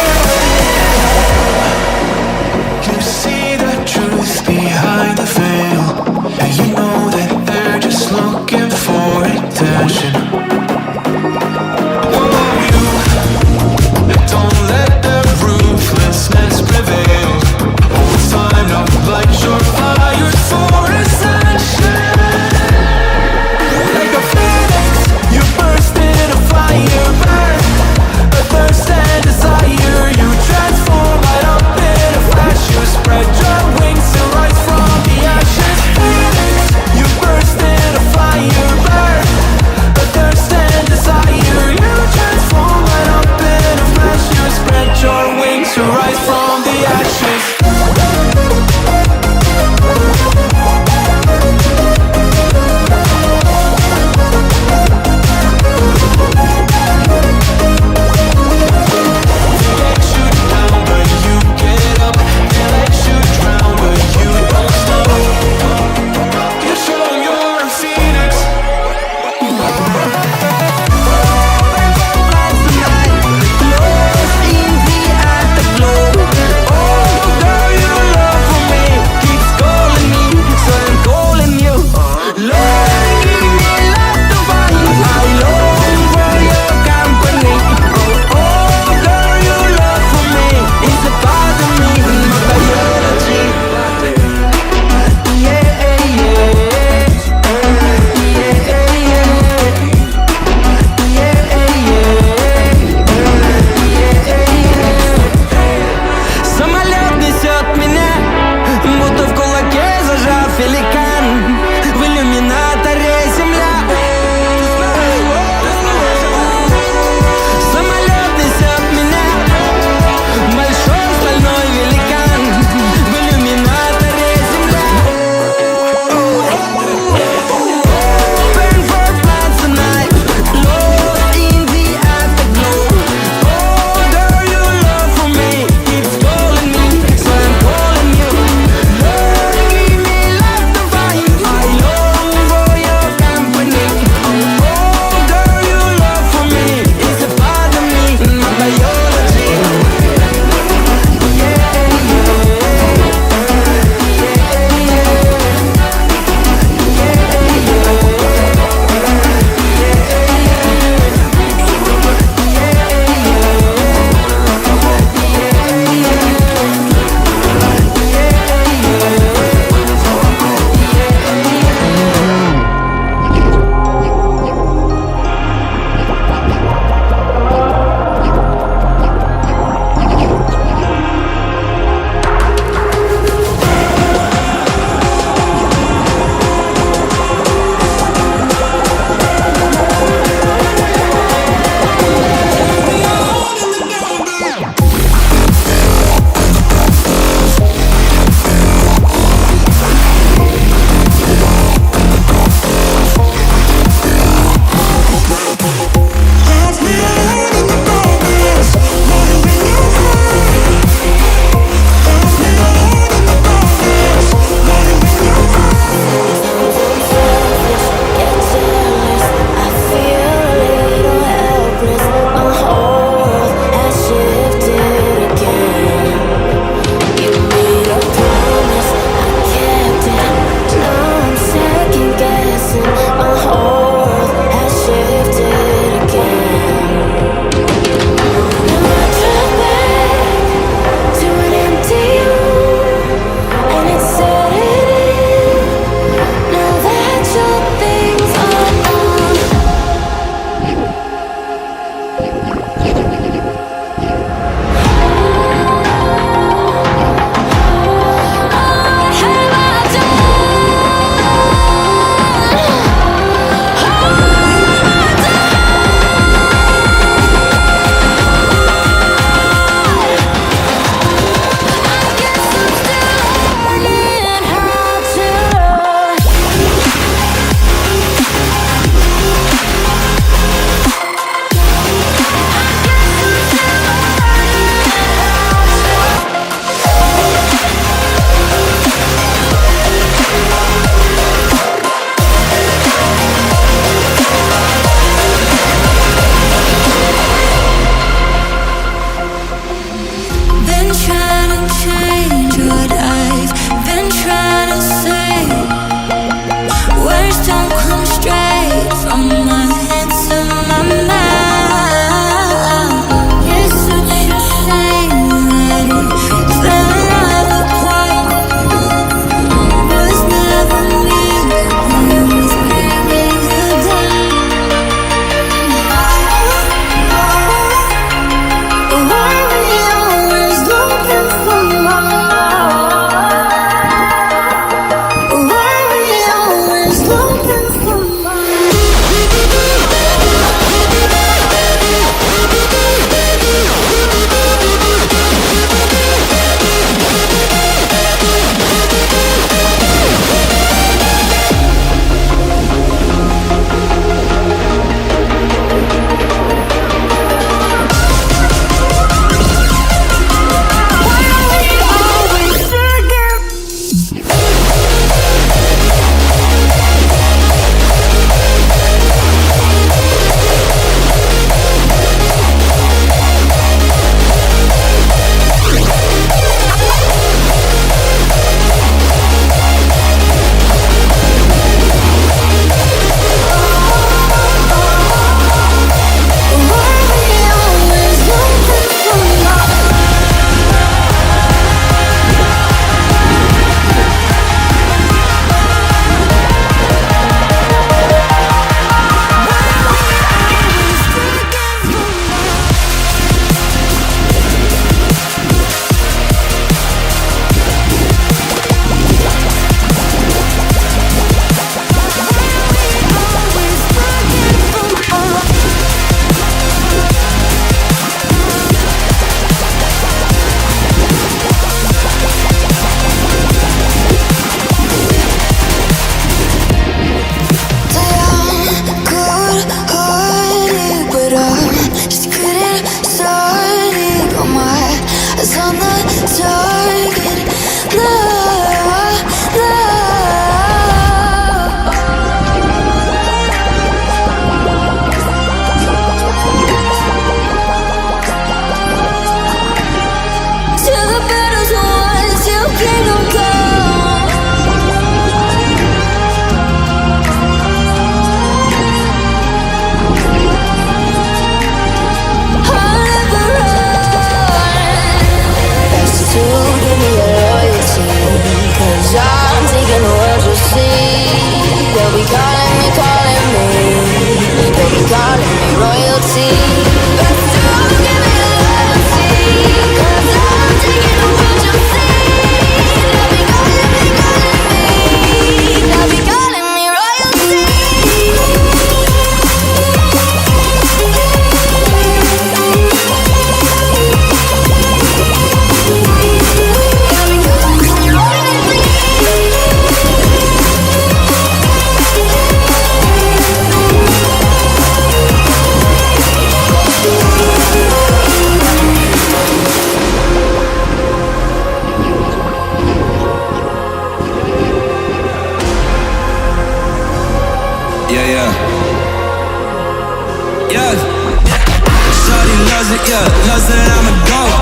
yeah, love said I'm a goat.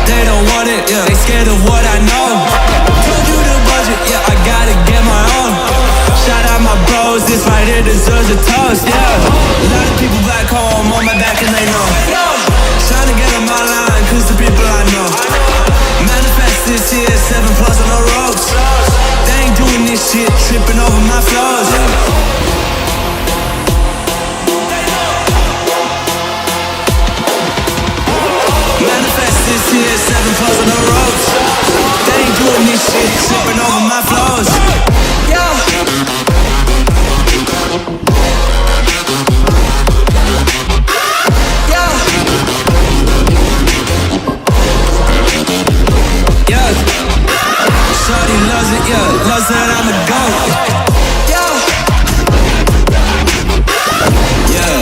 They don't want it, yeah, they scared of what I know. Told you the budget, yeah, I gotta get my own. Shout out my bros, this right here deserves a toast, yeah. A lot of people back home on my back and they know. Trying to get on my line, cause the people I know. Manifest this year, 7+ on the ropes. They ain't doing this shit, tripping over my flows, yeah. Manifest this year, 7+ on the ropes. They ain't doing this shit, tripping over my flows. Yeah. Yeah. Shorty loves it, yeah. Loves that I'm a goat. Yeah. Yeah.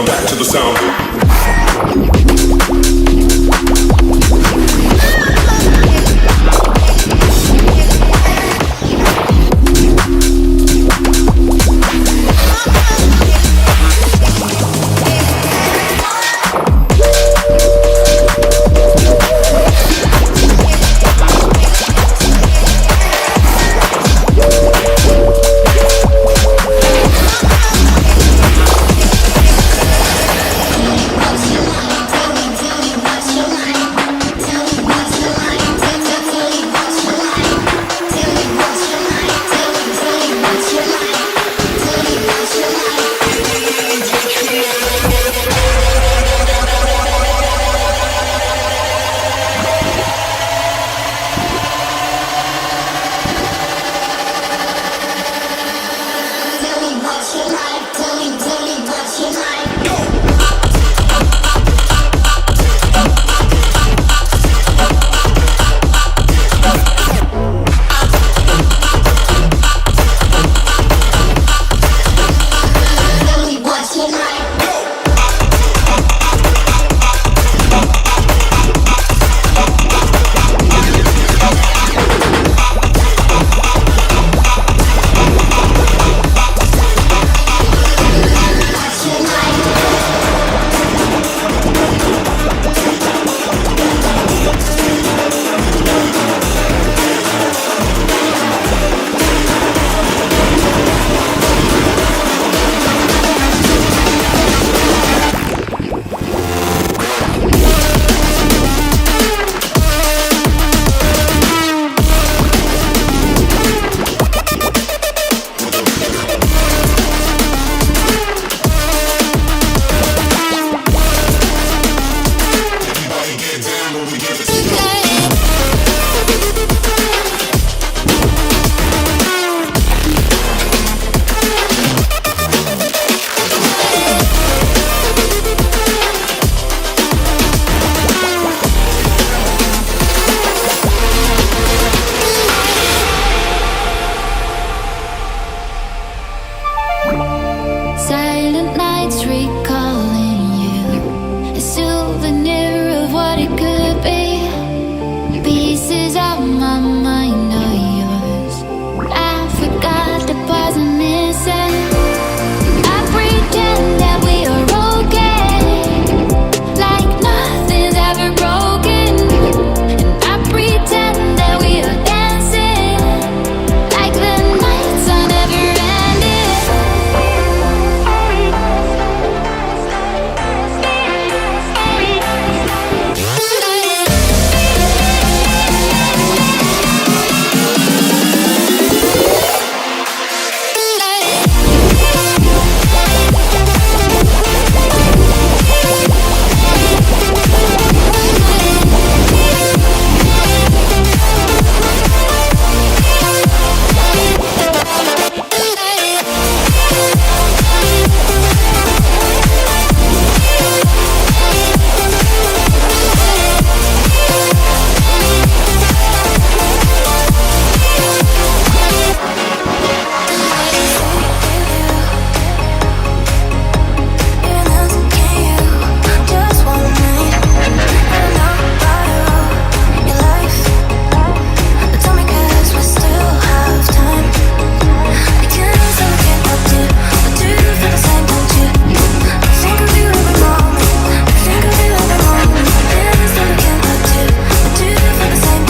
Back to the sound.